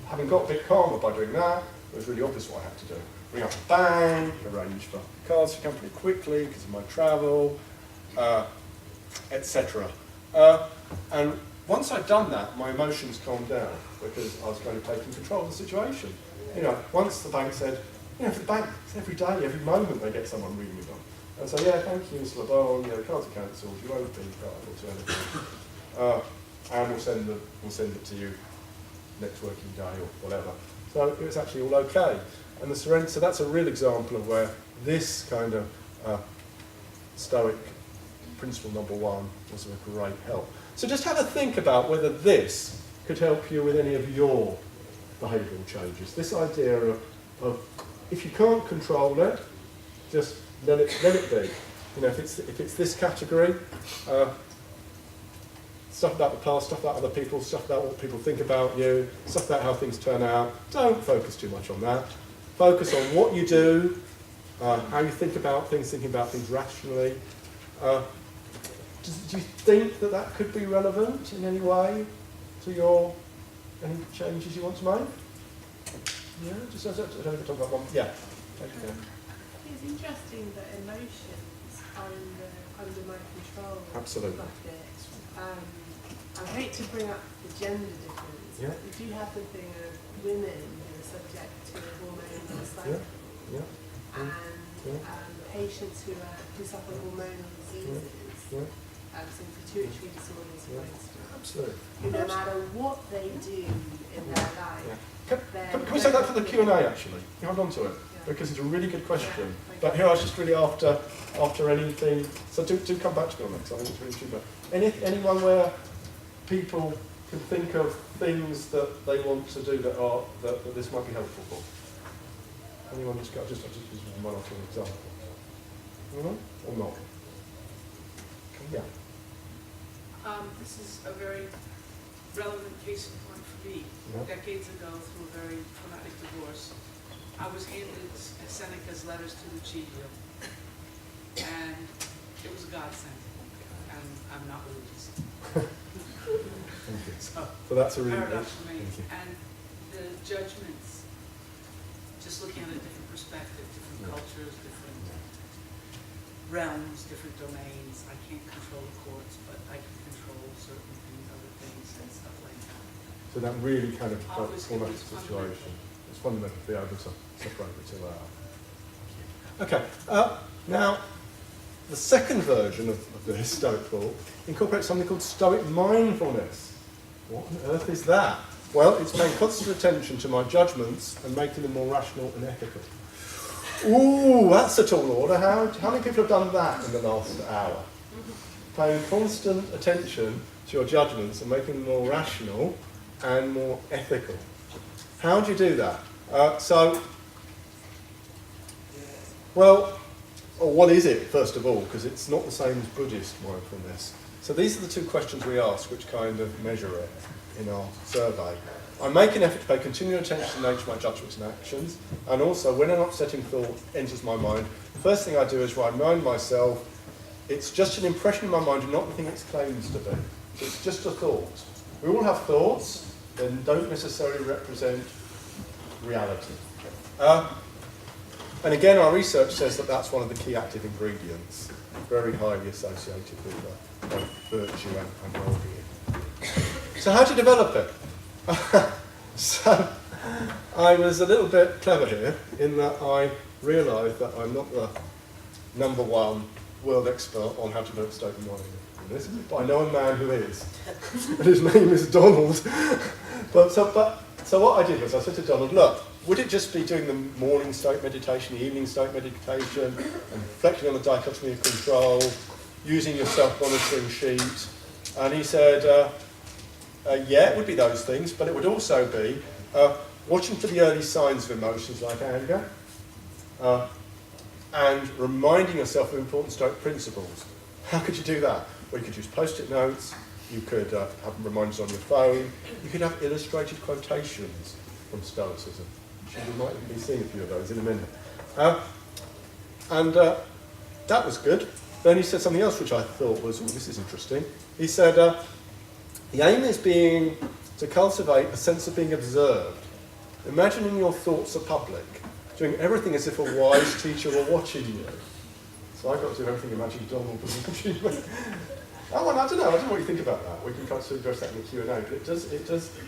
having got a bit calmer by doing that, it was really obvious what I had to do. Ring up the bank, arrange for cars to come pretty quickly because of my travel, etc. And once I'd done that, my emotions calmed down because I was kind of taking control of the situation. You know, once the bank said, you know, for the bank, it's every day, every moment they get someone ringing them. And so, yeah, thank you, Mr. LeBon, you know, the cards are cancelled, you won't be entitled to anything. And we'll send it to you next working day or whatever. So it was actually all okay. And the surrender, so that's a real example of where this kind of Stoic principle number one was a great help. So just have a think about whether this could help you with any of your behavioural changes. This idea of if you can't control it, just let it be. You know, if it's this category, stuff about the past, stuff about other people, stuff about what people think about you, stuff about how things turn out, don't focus too much on that. Focus on what you do, how you think about things, thinking about things rationally. Do you think that could be relevant in any way to any changes you want to make? Yeah, just I don't talk about one. Yeah. Okay. It's interesting that emotions are under my control. Absolutely. Like this. I hate to bring up the gender difference. Yeah. But you have the thing of women who are subject to hormonal cycle, and patients who suffer hormonal diseases, some pituitary disorders, for instance. Absolutely. Who, no matter what they do in their life, Can we say that for the Q&A actually? Hold on to it, because it's a really good question. But here I was just really after anything, so do come back to me on that, because I think it's really true. But anyone where people can think of things that they want to do that this might be helpful for? Anyone just use one or two examples? Or not? Yeah. This is a very relevant case in point for me. Decades ago, through a very traumatic divorce, I was handed Seneca's Letters to Lucilio, and it was a godsend, and I'm not religious. Thank you. So that's a really paradox for me. And the judgments, just looking at a different perspective, different cultures, different realms, different domains. I can't control the courts, but I can control certain things, other things, and stuff like that. So that really kind of traumatic situation. It's fundamental to be able to separate the two out. Okay, now the second version of the Stoic thought incorporates something called Stoic mindfulness. What on earth is that? Well, it's paying constant attention to my judgments and making them more rational and ethical. Ooh, that's a tall order. How many people have done that in the last hour? Paying constant attention to your judgments and making them more rational and more ethical. How do you do that? What is it, first of all? Because it's not the same as Buddhist mindfulness. So these are the two questions we ask, which kind of measure it in our survey. I make an effort to pay continual attention to the nature of my judgments and actions, and also when an upsetting thought enters my mind, the first thing I do is remind myself it's just an impression in my mind and not the thing it claims to be. It's just a thought. We all have thoughts that don't necessarily represent reality. And again, our research says that that's one of the key active ingredients, very highly associated with both virtue and well-being. So how to develop it? So I was a little bit clever here in that I realised that I'm not the #1 world expert on how to develop state of mindfulness, but I know a man who is, and his name is Donald. So what I did was I said to Donald, look, would it just be doing the morning state meditation, the evening state meditation, and reflecting on the dichotomy of control, using your self-monitoring sheet? And he said, yeah, it would be those things, but it would also be watching for the early signs of emotions like anger, and reminding yourself of important Stoic principles. How could you do that? Well, you could use post-it notes, you could have reminders on your phone, you could have illustrated quotations from Stoicism. You might even be seeing a few of those in a minute. That was good. Then he said something else which I thought was, oh, this is interesting. He said, the aim is to cultivate a sense of being observed, imagining your thoughts are public, doing everything as if a wise teacher were watching you. So I got to do everything imagining Donald was watching me. I don't know what you think about that. We can kind of address that in the Q&A, but it does.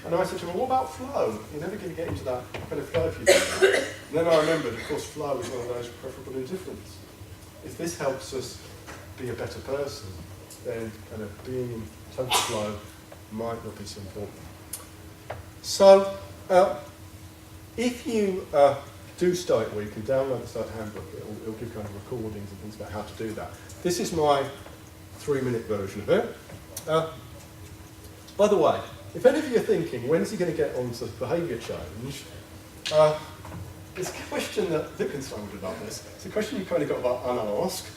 And I said to him, well, what about flow? You're never going to get into that kind of flow if you do that. And then I remembered, of course, flow is one of those preferable indifference. If this helps us be a better person, then kind of being in total flow might not be so important. So, if you do Stoic Week and download the Stoic Handbook, it'll give kind of recordings and things about how to do that. This is my 3-minute version of it. By the way, if any of you are thinking, when's he going to get on to behaviour change? It's a question that Wittgenstein would have done this. It's a question you kind of got to unask,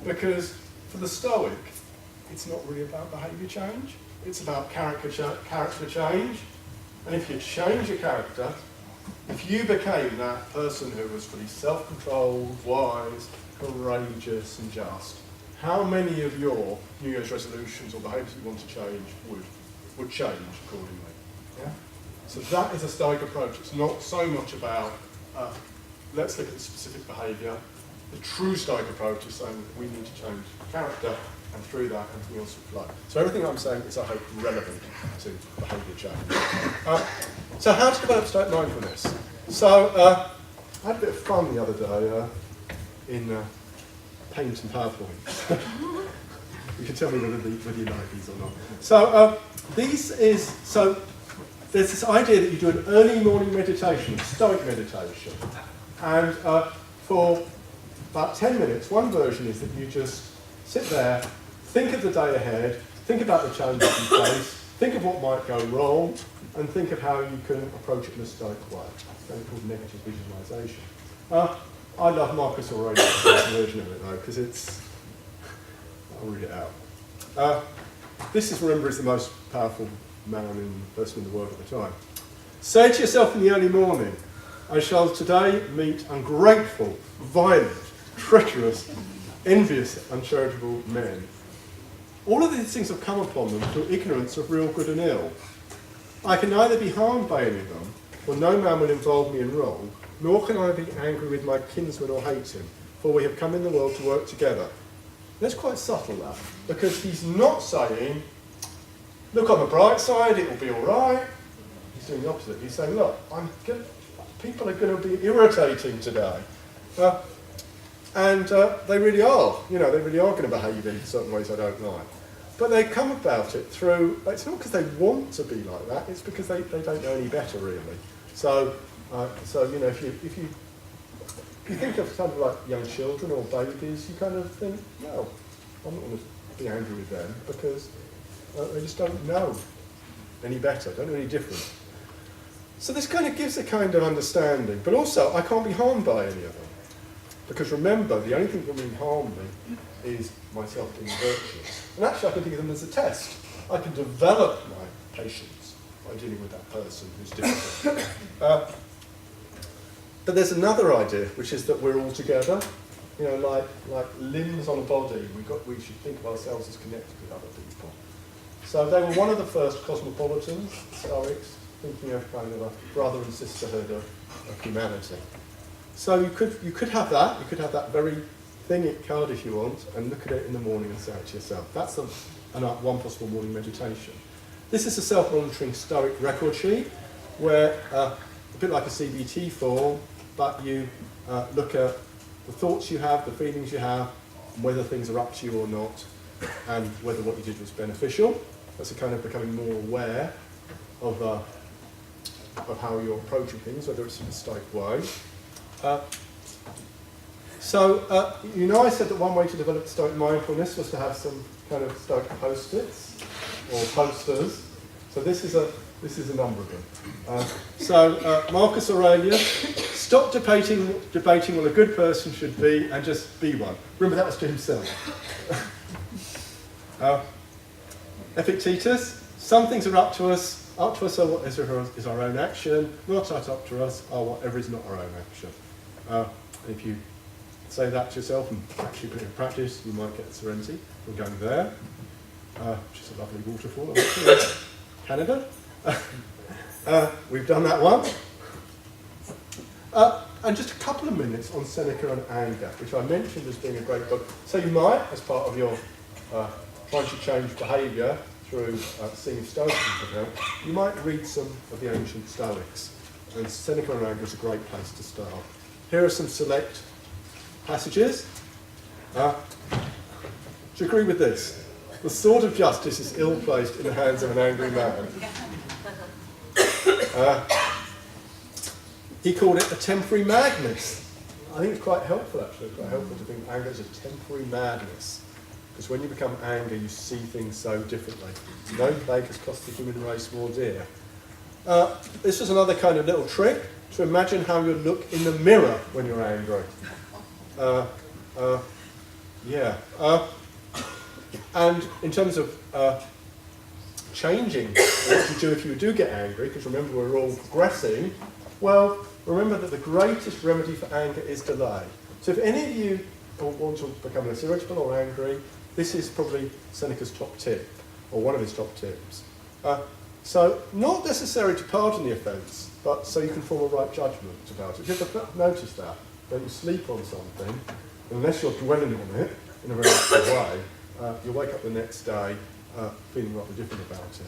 because for the Stoic, it's not really about behaviour change. It's about character change. And if you change your character, if you became that person who was fully self-controlled, wise, courageous and just, how many of your New Year's resolutions or behaviours you want to change would change accordingly? Yeah? So that is a Stoic approach. It's not so much about, let's look at the specific behaviour. The true Stoic approach is saying we need to change character, and through that everything else will flow. So everything I'm saying is, I hope, relevant to behaviour change. So how to develop Stoic mindfulness? So I had a bit of fun the other day in Paint and PowerPoint. You can tell me whether you like these or not. So there's this idea that you do an early morning meditation, Stoic meditation, and for about 10 minutes, one version is that you just sit there, think of the day ahead, think about the challenges you face, think of what might go wrong, and think of how you can approach it in a Stoic way. It's kind of called negative visualization. I love Marcus Aurelius' version of it though, because I'll read it out. This is, remember, is the most powerful person in the world at the time. Say to yourself in the early morning, I shall today meet ungrateful, violent, treacherous, envious, uncharitable men. All of these things have come upon them through ignorance of real good and ill. I can neither be harmed by any of them, for no man will involve me in wrong, nor can I be angry with my kinsman or hate him, for we have come in the world to work together. That's quite subtle, that, because he's not saying, look on the bright side, it will be all right. He's doing the opposite. He's saying, look, people are going to be irritating today. And they really are. They really are going to behave in certain ways I don't like. But they come about it through, it's not because they want to be like that, it's because they don't know any better, really. So if you think of something like young children or babies, you kind of think, no, I'm not going to be angry with them because they just don't know any better, don't know any different. So this kind of gives a kind of understanding, but also I can't be harmed by any of them. Because remember, the only thing that can really harm me is myself being virtuous. And actually I can think of them as a test. I can develop my patience by dealing with that person who's difficult. But there's another idea, which is that we're all together. You know, like limbs on a body, we should think of ourselves as connected with other people. So they were one of the first cosmopolitans, Stoics, thinking of kind of a brother and sisterhood of humanity. So you could have that. You could have that very thing at card if you want, and look at it in the morning and say it to yourself. That's one possible morning meditation. This is a self-monitoring Stoic record sheet, where a bit like a CBT form, but you look at the thoughts you have, the feelings you have, and whether things are up to you or not, and whether what you did was beneficial. That's a kind of becoming more aware of how you're approaching things, whether it's in a Stoic way. I said that one way to develop Stoic mindfulness was to have some kind of Stoic post-its or posters. So this is a number of them. Marcus Aurelius, stop debating what a good person should be and just be one. Remember, that was to himself. Epictetus, some things are up to us are what is our own action, not up to us are whatever is not our own action. If you say that to yourself and actually put it in practice, you might get serenity from going there, which is a lovely waterfall in Canada. We've done that one. And just a couple of minutes on Seneca and anger, which I mentioned as being a great book. So you might, as part of your trying to change behaviour through seeing Stoicism, you might read some of the ancient Stoics. And Seneca and anger is a great place to start. Here are some select passages. Do you agree with this? The sword of justice is ill-placed in the hands of an angry man. He called it a temporary madness. I think it's quite helpful, actually. It's quite helpful to think anger is a temporary madness. Because when you become angry, you see things so differently. No plague has cost the human race more dear. This is another kind of little trick to imagine how you look in the mirror when you're angry. And in terms of changing what you do if you do get angry, because remember we're all progressing, well, remember that the greatest remedy for anger is delay. So if any of you want to become less irritable or angry, this is probably Seneca's top tip, or one of his top tips. So not necessary to pardon the offence, but so you can form a right judgment about it. If you ever notice that you sleep on something, unless you're dwelling on it in a very active way, you'll wake up the next day feeling rather different about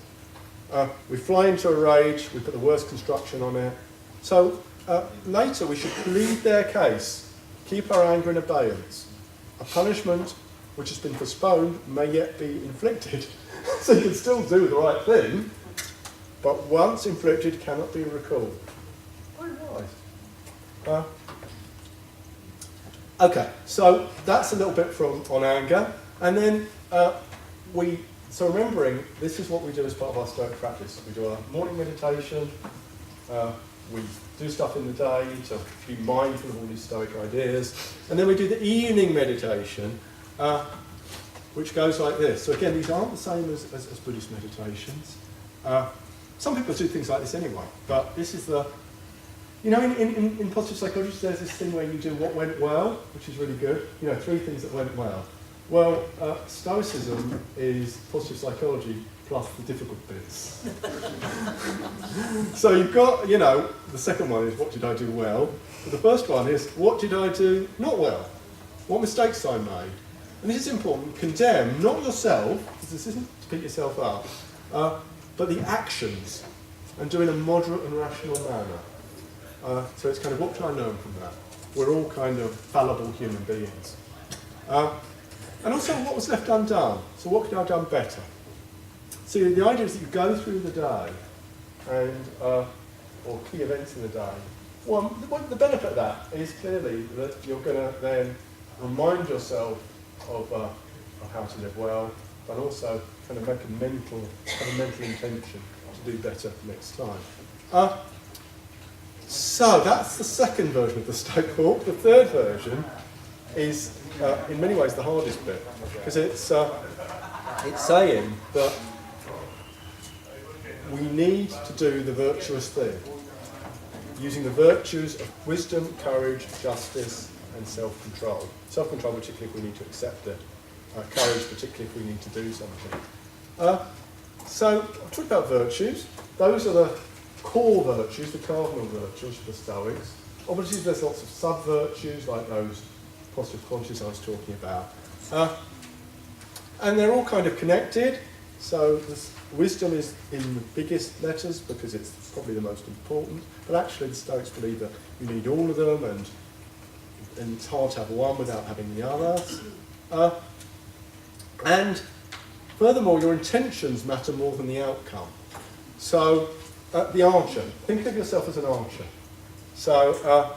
it. We fly into a rage, we put the worst construction on it. So later we should plead their case, keep our anger in abeyance. A punishment which has been postponed may yet be inflicted. So you can still do the right thing, but once inflicted cannot be recalled. Very wise. Okay, so that's a little bit on anger. And then so remembering, this is what we do as part of our Stoic practice. We do our morning meditation, we do stuff in the day to be mindful of all these Stoic ideas, and then we do the evening meditation, which goes like this. So again, these aren't the same as Buddhist meditations. Some people do things like this anyway, but this is the, in positive psychology there's this thing where you do what went well, which is really good, 3 things that went well. Well, Stoicism is positive psychology plus the difficult bits. So you've got, the second one is what did I do well, but the first one is what did I do not well? What mistakes I made? And this is important, condemn not yourself, because this isn't to pick yourself up, but the actions, and do in a moderate and rational manner. So it's kind of, what can I learn from that? We're all kind of fallible human beings. And also, what was left undone? So what could I have done better? So the idea is that you go through the day, and or key events in the day. Well, the benefit of that is clearly that you're going to then remind yourself of how to live well, but also kind of have a mental intention to do better next time. So that's the second version of the Stoic walk. The third version is, in many ways, the hardest bit, because it's saying that we need to do the virtuous thing, using the virtues of wisdom, courage, justice, and self-control. Self-control, particularly if we need to accept it. Courage, particularly if we need to do something. So, I've talked about virtues. Those are the core virtues, the cardinal virtues for the Stoics. Obviously, there's lots of sub-virtues, like those positive qualities I was talking about. And they're all kind of connected. So, wisdom is in the biggest letters because it's probably the most important. But actually, the Stoics believe that you need all of them, and it's hard to have one without having the others. And furthermore, your intentions matter more than the outcome. So, the archer. Think of yourself as an archer. So,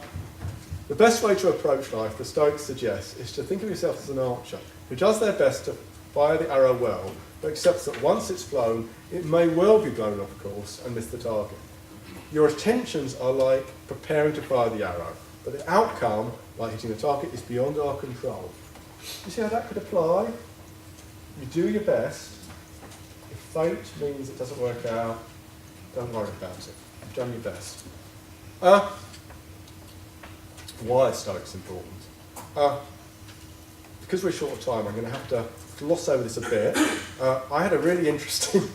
the best way to approach life, the Stoics suggest, is to think of yourself as an archer who does their best to fire the arrow well, but accepts that once it's flown, it may well be blown off course and miss the target. Your intentions are like preparing to fire the arrow, but the outcome, like hitting the target, is beyond our control. You see how that could apply? You do your best. If fate means it doesn't work out, don't worry about it. You've done your best. Why are Stoics important? Because we're short of time, I'm going to have to gloss over this a bit. I had a really interesting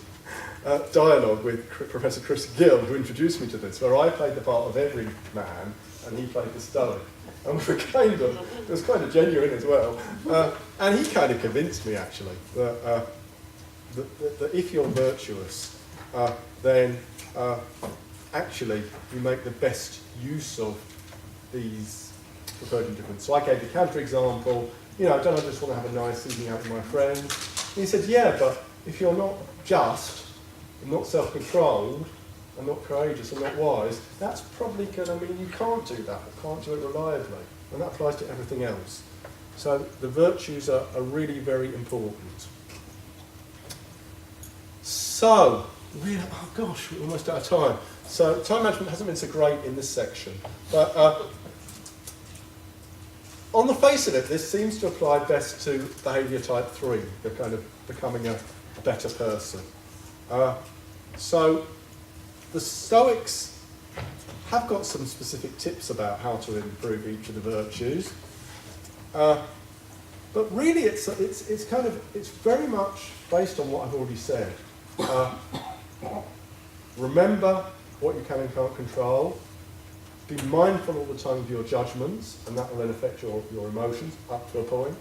dialogue with Professor Chris Gill, who introduced me to this, where I played the part of every man and he played the Stoic. And we kind of, it was kind of genuine as well. And he kind of convinced me, actually, that if you're virtuous, then actually you make the best use of these preferred indifference. So I gave the counter-example, don't I just want to have a nice evening out with my friends? And he said, yeah, but if you're not just, and not self-controlled, and not courageous and not wise, that's probably going to mean you can't do that, or can't do it reliably. And that applies to everything else. So the virtues are really very important. So, we're almost out of time. So time management hasn't been so great in this section. But on the face of it, this seems to apply best to behaviour type 3, the kind of becoming a better person. So the Stoics have got some specific tips about how to improve each of the virtues. But really it's very much based on what I've already said. Remember what you can and can't control. Be mindful all the time of your judgments, and that will then affect your emotions up to a point.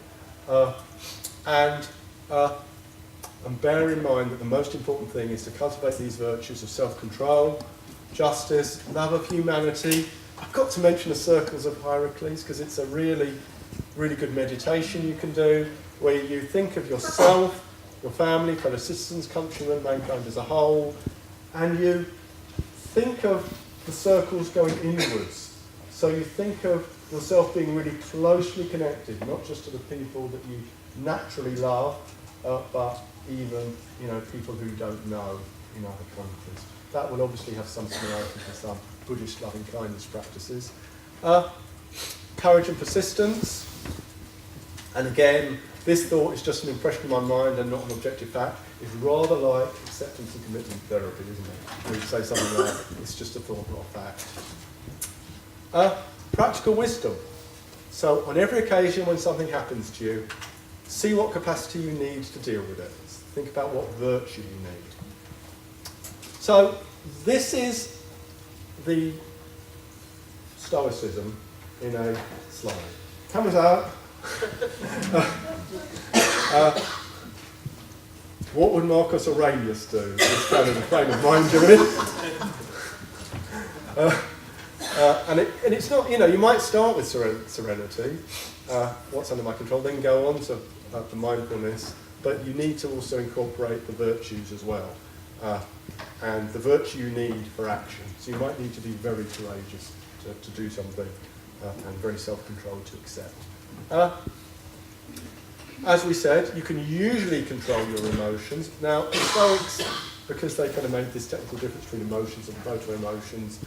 And bear in mind that the most important thing is to cultivate these virtues of self-control, justice, love of humanity. I've got to mention the circles of Hierocles because it's a really, really good meditation you can do where you think of yourself, your family, fellow citizens, countrymen, mankind as a whole, and you think of the circles going inwards. So you think of yourself being really closely connected, not just to the people that you naturally love, but even people who you don't know in other countries. That will obviously have some similarity to some Buddhist loving kindness practices. Courage and persistence. And again, this thought is just an impression in my mind and not an objective fact. It's rather like acceptance and commitment therapy, isn't it? We say something like, it's just a thought, not a fact. Practical wisdom. So on every occasion when something happens to you, see what capacity you need to deal with it. Think about what virtue you need. So this is the Stoicism in a slide. Cameras out. What would Marcus Aurelius do? This kind of the frame of mind you're in. And it's not, you might start with serenity, what's under my control, then go on to the mindfulness, but you need to also incorporate the virtues as well, and the virtue you need for action. So you might need to be very courageous to do something, and very self-controlled to accept. As we said, you can usually control your emotions. Now, the Stoics, because they kind of made this technical difference between emotions and proto-emotions,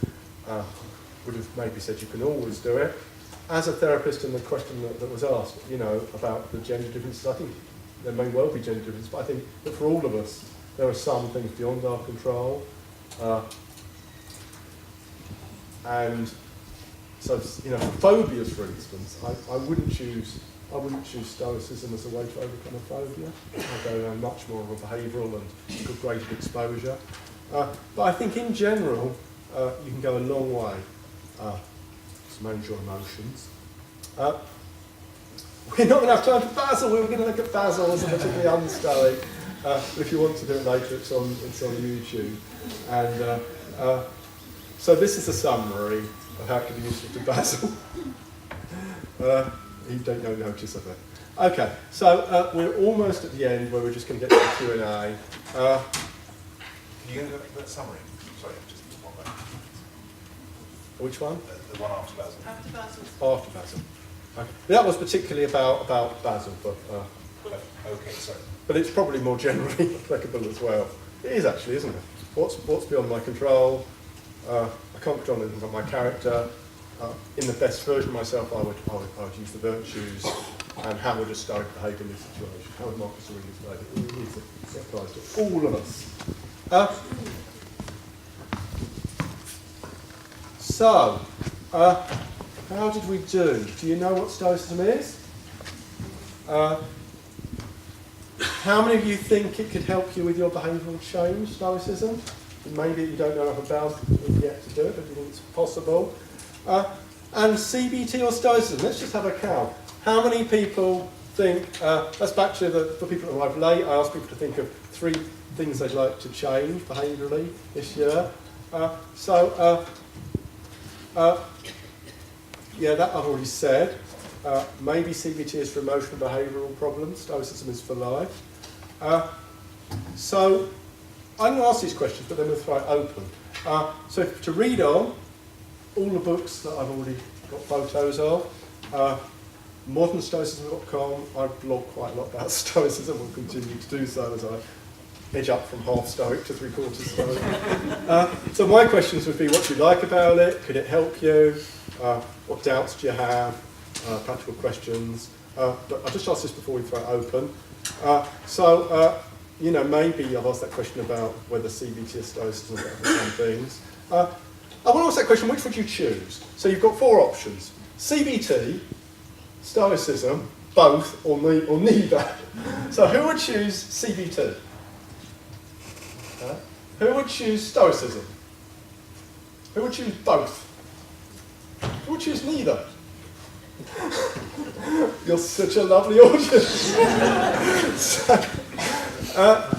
would have maybe said you can always do it. As a therapist, and the question that was asked, about the gender differences, I think there may well be gender differences, but I think that for all of us, there are some things beyond our control. And so, phobias, for instance, I wouldn't choose Stoicism as a way to overcome a phobia. I go down much more of a behavioural and good graded exposure. But I think in general, you can go a long way to manage your emotions. We're not going to have time for Basil. We were going to look at Basil as a particularly unstoic. But if you want to do it later, it's on YouTube. And so this is a summary of how it can be useful to Basil. You don't know notice of it. Okay, so we're almost at the end where we're just going to get to the Q&A. Can you go back to that summary? Sorry, just one back. Which one? The one after Basil. After Basil. After Basil. Okay. That was particularly about Basil, but okay, sorry. But it's probably more generally applicable as well. It is actually, isn't it? What's beyond my control? I can't control anything but my character. In the best version of myself, I would use the virtues. And how would a Stoic behave in this situation? How would Marcus Aurelius behave? It applies to all of us. So, how did we do? Do you know what Stoicism is? How many of you think it could help you with your behavioural change, Stoicism? Maybe you don't know enough about it yet to do it, but you think it's possible. And CBT or Stoicism, let's just have a count. How many people think, that's back to for people who arrived late, I asked people to think of 3 things they'd like to change behaviourally this year. Yeah, that I've already said. Maybe CBT is for emotional behavioural problems, Stoicism is for life. So I'm going to ask these questions, but then we'll throw it open. So to read on, all the books that I've already got photos of, modernstoicism.com, I blog quite a lot about Stoicism, will continue to do so as I edge up from half Stoic to 3/4 Stoic. So my questions would be, what do you like about it? Could it help you? What doubts do you have? Practical questions. But I'll just ask this before we throw it open. Maybe I've asked that question about whether CBT or Stoicism are the same things. I want to ask that question, which would you choose? So you've got 4 options. CBT, Stoicism, both, or neither. So who would choose CBT? Who would choose Stoicism? Who would choose both? Who would choose neither? You're such a lovely audience.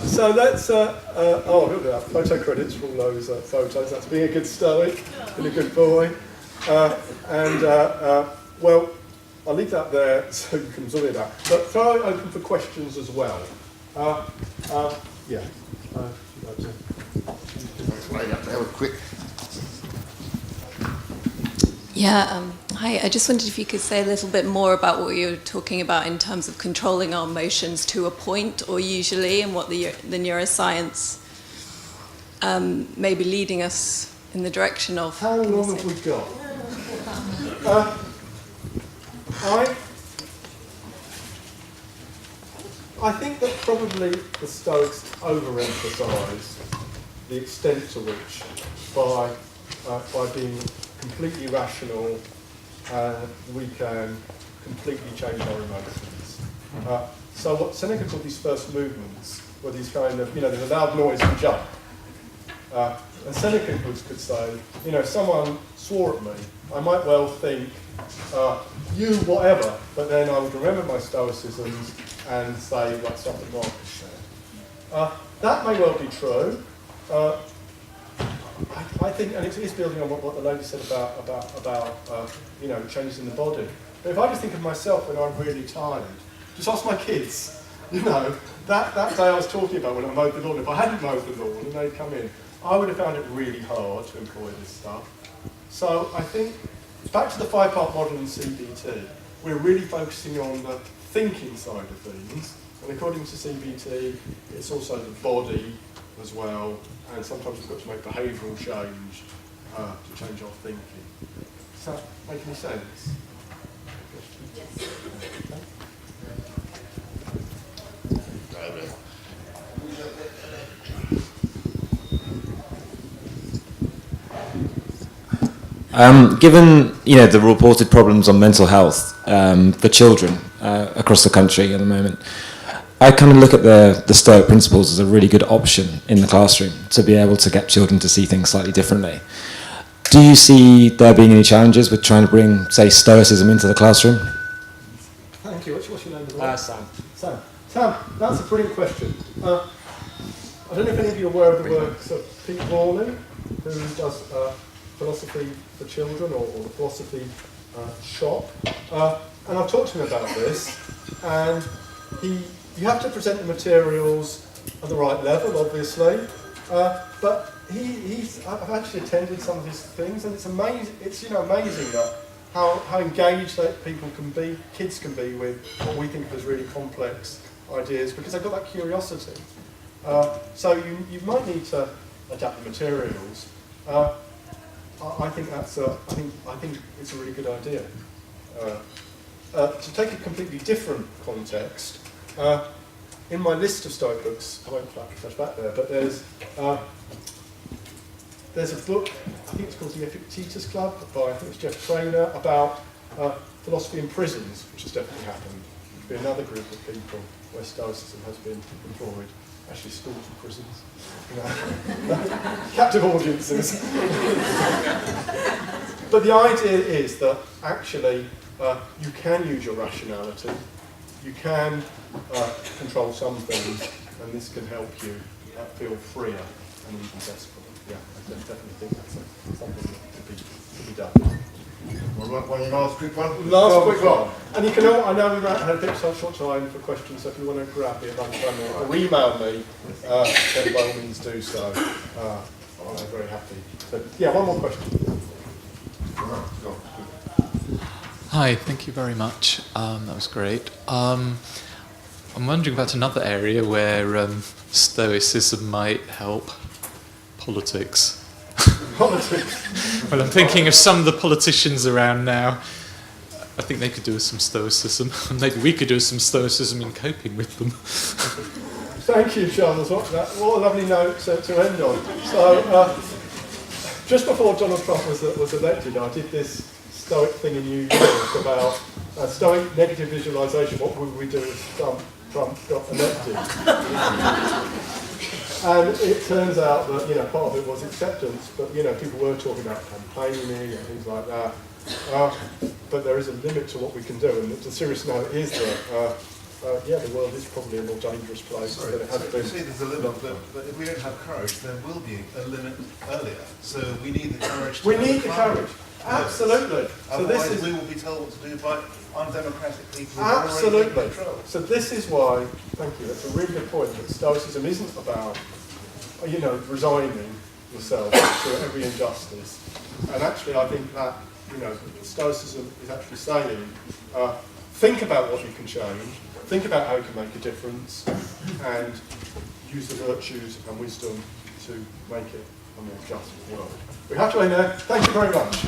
So let's, look at that, photo credits for all those photos. That's being a good Stoic, being a good boy. Well, I'll leave that there so you can absorb it out. But throw it open for questions as well. Yeah. Hi, I just wondered if you could say a little bit more about what you were talking about in terms of controlling our emotions to a point, or usually, and what the neuroscience may be leading us in the direction of. How long have we got? I think that probably the Stoics overemphasise the extent to which, by being completely rational, we can completely change our emotions. So what Seneca called these first movements were these kind of, there's a loud noise and jump. And Seneca could say, if someone swore at me, I might well think, you whatever, but then I would remember my Stoicisms and say like stuff that Marcus said. That may well be true. I think, and it is building on what the lady said about changes in the body. But if I just think of myself when I'm really tired, just ask my kids. That day I was talking about when I mowed the lawn, if I hadn't mowed the lawn and they'd come in, I would have found it really hard to employ this stuff. So I think, back to the 5-part model in CBT, we're really focusing on the thinking side of things, and according to CBT, it's also the body as well, and sometimes we've got to make behavioural change to change our thinking. Does that make any sense? Yes. Given the reported problems on mental health for children across the country at the moment, I kind of look at the Stoic principles as a really good option in the classroom to be able to get children to see things slightly differently. Do you see there being any challenges with trying to bring, say, Stoicism into the classroom? Thank you. What's your name? Sam. Sam, that's a brilliant question. I don't know if any of you are aware of the works of Pete Morley, who does philosophy for children, or the philosophy shop. And I've talked to him about this, and you have to present the materials at the right level, obviously, but I've actually attended some of his things, and it's amazing. It's amazing that how engaged that people can be, kids can be with what we think of as really complex ideas, because they've got that curiosity. So you might need to adapt the materials. I think it's a really good idea. To take a completely different context, in my list of Stoic books, I won't touch back there, but there's a book, I think it's called The Epictetus Club, by I think it's Jeff Trainer, about philosophy in prisons, which has definitely happened. There'll be another group of people where Stoicism has been employed, actually schools and prisons, captive audiences. But the idea is that actually you can use your rationality, you can control some things, and this can help you feel freer and even zestful. Yeah, I definitely think that's something to be done. One last quick one. Last quick one. And you can all, I know we've had a bit of short time for questions, so if you want to grab me at lunchtime or email me, then by all means do so. I'm very happy. So, yeah, one more question. Hi, thank you very much. That was great. I'm wondering about another area where Stoicism might help. Politics. Politics? Well, I'm thinking of some of the politicians around now. I think they could do with some Stoicism. Maybe we could do with some Stoicism in coping with them. Thank you, Charles. What a lovely note to end on. So, just before Donald Trump was elected, I did this Stoic thing in New York about Stoic negative visualization. What would we do if Trump got elected? And it turns out that part of it was acceptance, but people were talking about campaigning and things like that. But there is a limit to what we can do, and the serious note is that the world is probably a more dangerous place than it has been. See, there's a limit, but if we don't have courage, there will be a limit earlier. So we need the courage. We need the courage. Absolutely. Otherwise, we will be told what to do by undemocratic people. Absolutely. So this is why, thank you, that's a really good point, that Stoicism isn't about, resigning yourself to every injustice. And actually, I think that, Stoicism is actually saying, think about what you can change, think about how you can make a difference, and use the virtues and wisdom to make it a more just world. We have to end there. Thank you very much.